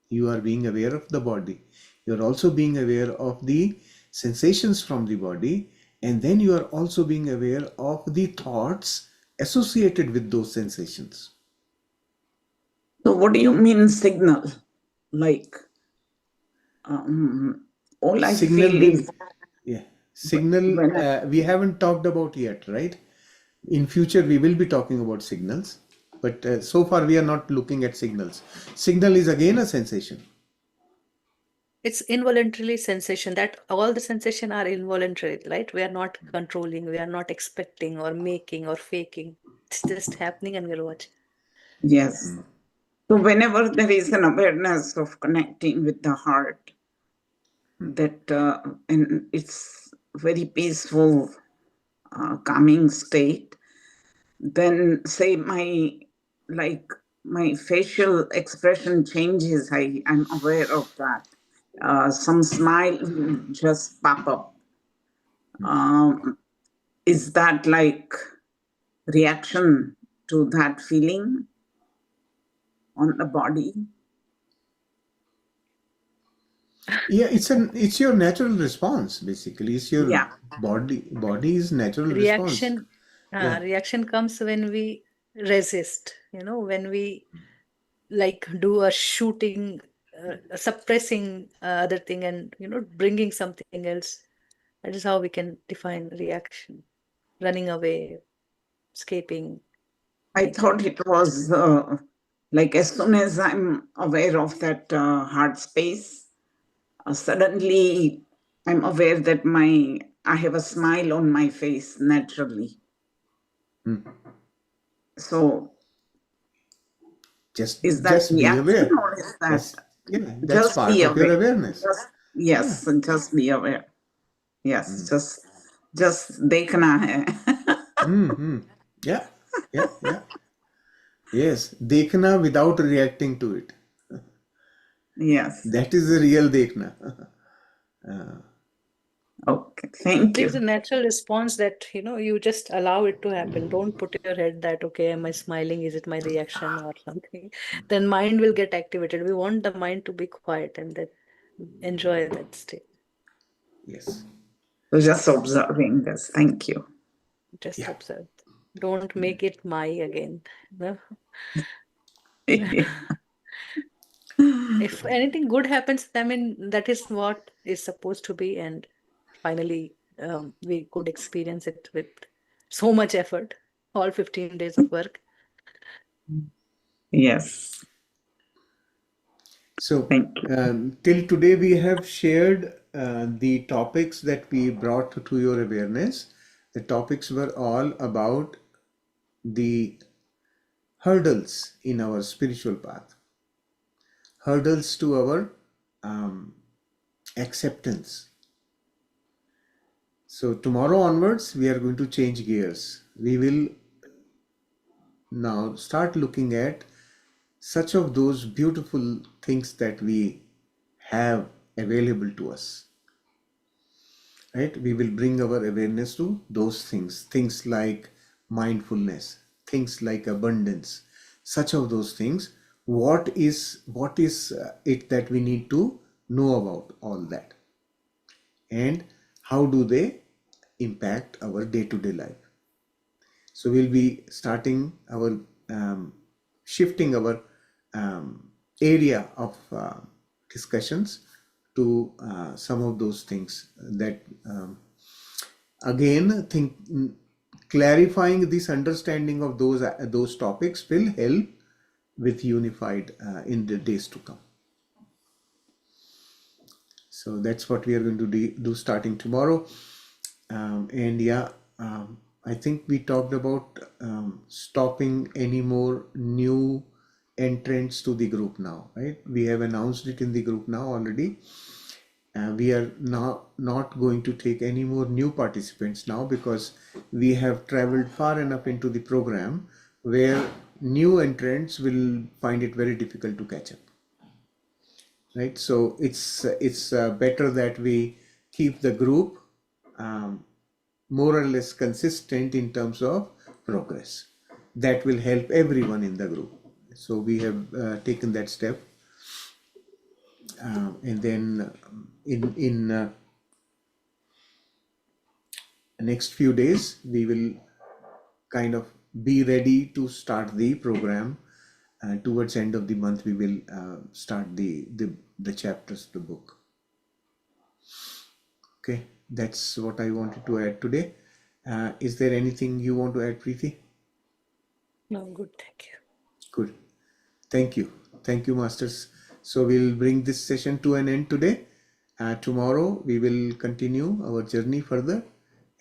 You are being aware of the body. You're also being aware of the sensations from the body, and then you are also being aware of the thoughts associated with those sensations. So, what do you mean signal? Like, all I Signal feel being, is yeah, signal when I, we haven't talked about yet, right? In future we will be talking about signals, but so far we are not looking at signals. Signal is again a sensation. It's involuntarily sensation, that all the sensation are involuntary, right? We are not controlling, we are not expecting or making or faking. It's just happening and we're watching. yes. So, whenever there is an awareness of connecting with the heart, that and it's very peaceful, calming state, then say my facial expression changes. I'm aware of that. Some smile will just pop up. Is that like reaction to that feeling on the body? Yeah, it's your natural response, basically. It's your Yeah. body's natural response. Reaction, Yeah. reaction comes when we resist, when we like do a shooting, suppressing other thing and, bringing something else. That is how we can define reaction. Running away, escaping, I like thought that. it was like as soon as I'm aware of that heart space, suddenly I'm aware that I have a smile on my face naturally. So just is that just be reaction aware. or is that That's just part be of your aware? awareness. Just Yeah. yes, just be aware. Yes, just देखना है. Mm-hmm. Yeah, yeah. Yes, देखना without reacting to it. Yes. That is the real Dekhna. Okay. Thank There's a you. natural response that, you just allow it to happen. Don't put your head that, okay, am I smiling? Is it my reaction or something? Then mind will get activated. We want the mind to be quiet and then enjoy that state. Yes. So just observing this. Thank you. Just Yeah. observe. Don't make it my again. No? If anything good happens, I mean, that is what is supposed to be. And finally, we could experience it with so much effort, all 15 days of work. Yes. So Thank you. till today we have shared the topics that we brought to your awareness. The topics were all about the hurdles in our spiritual path, hurdles to our acceptance. So tomorrow onwards we are going to change gears. We will now start looking at such of those beautiful things that we have available to us, right? We will bring our awareness to those things like mindfulness, things like abundance, such of those things. What is it that we need to know about all that, and how do they impact our day-to-day life? So we'll be starting our shifting our area of discussions to some of those things that again think clarifying this understanding of those topics will help with unified in the days to come. So that's what we are going to do starting tomorrow. And yeah, I think we talked about stopping any more new entrants to the group now, right? We have announced it in the group now already. We are now not going to take any more new participants now, because we have traveled far enough into the program where new entrants will find it very difficult to catch up, right? So it's better that we keep the group more or less consistent in terms of progress. That will help everyone in the group. So we have taken that step, and then in next few days we will kind of be ready to start the program. Towards end of the month we will start the chapters of the book. Okay, that's what I wanted to add today. Is there anything you want to add, Preeti? No, good, thank you. Good. Thank you. Thank you, Masters. So we'll bring this session to an end today. Tomorrow we will continue our journey further.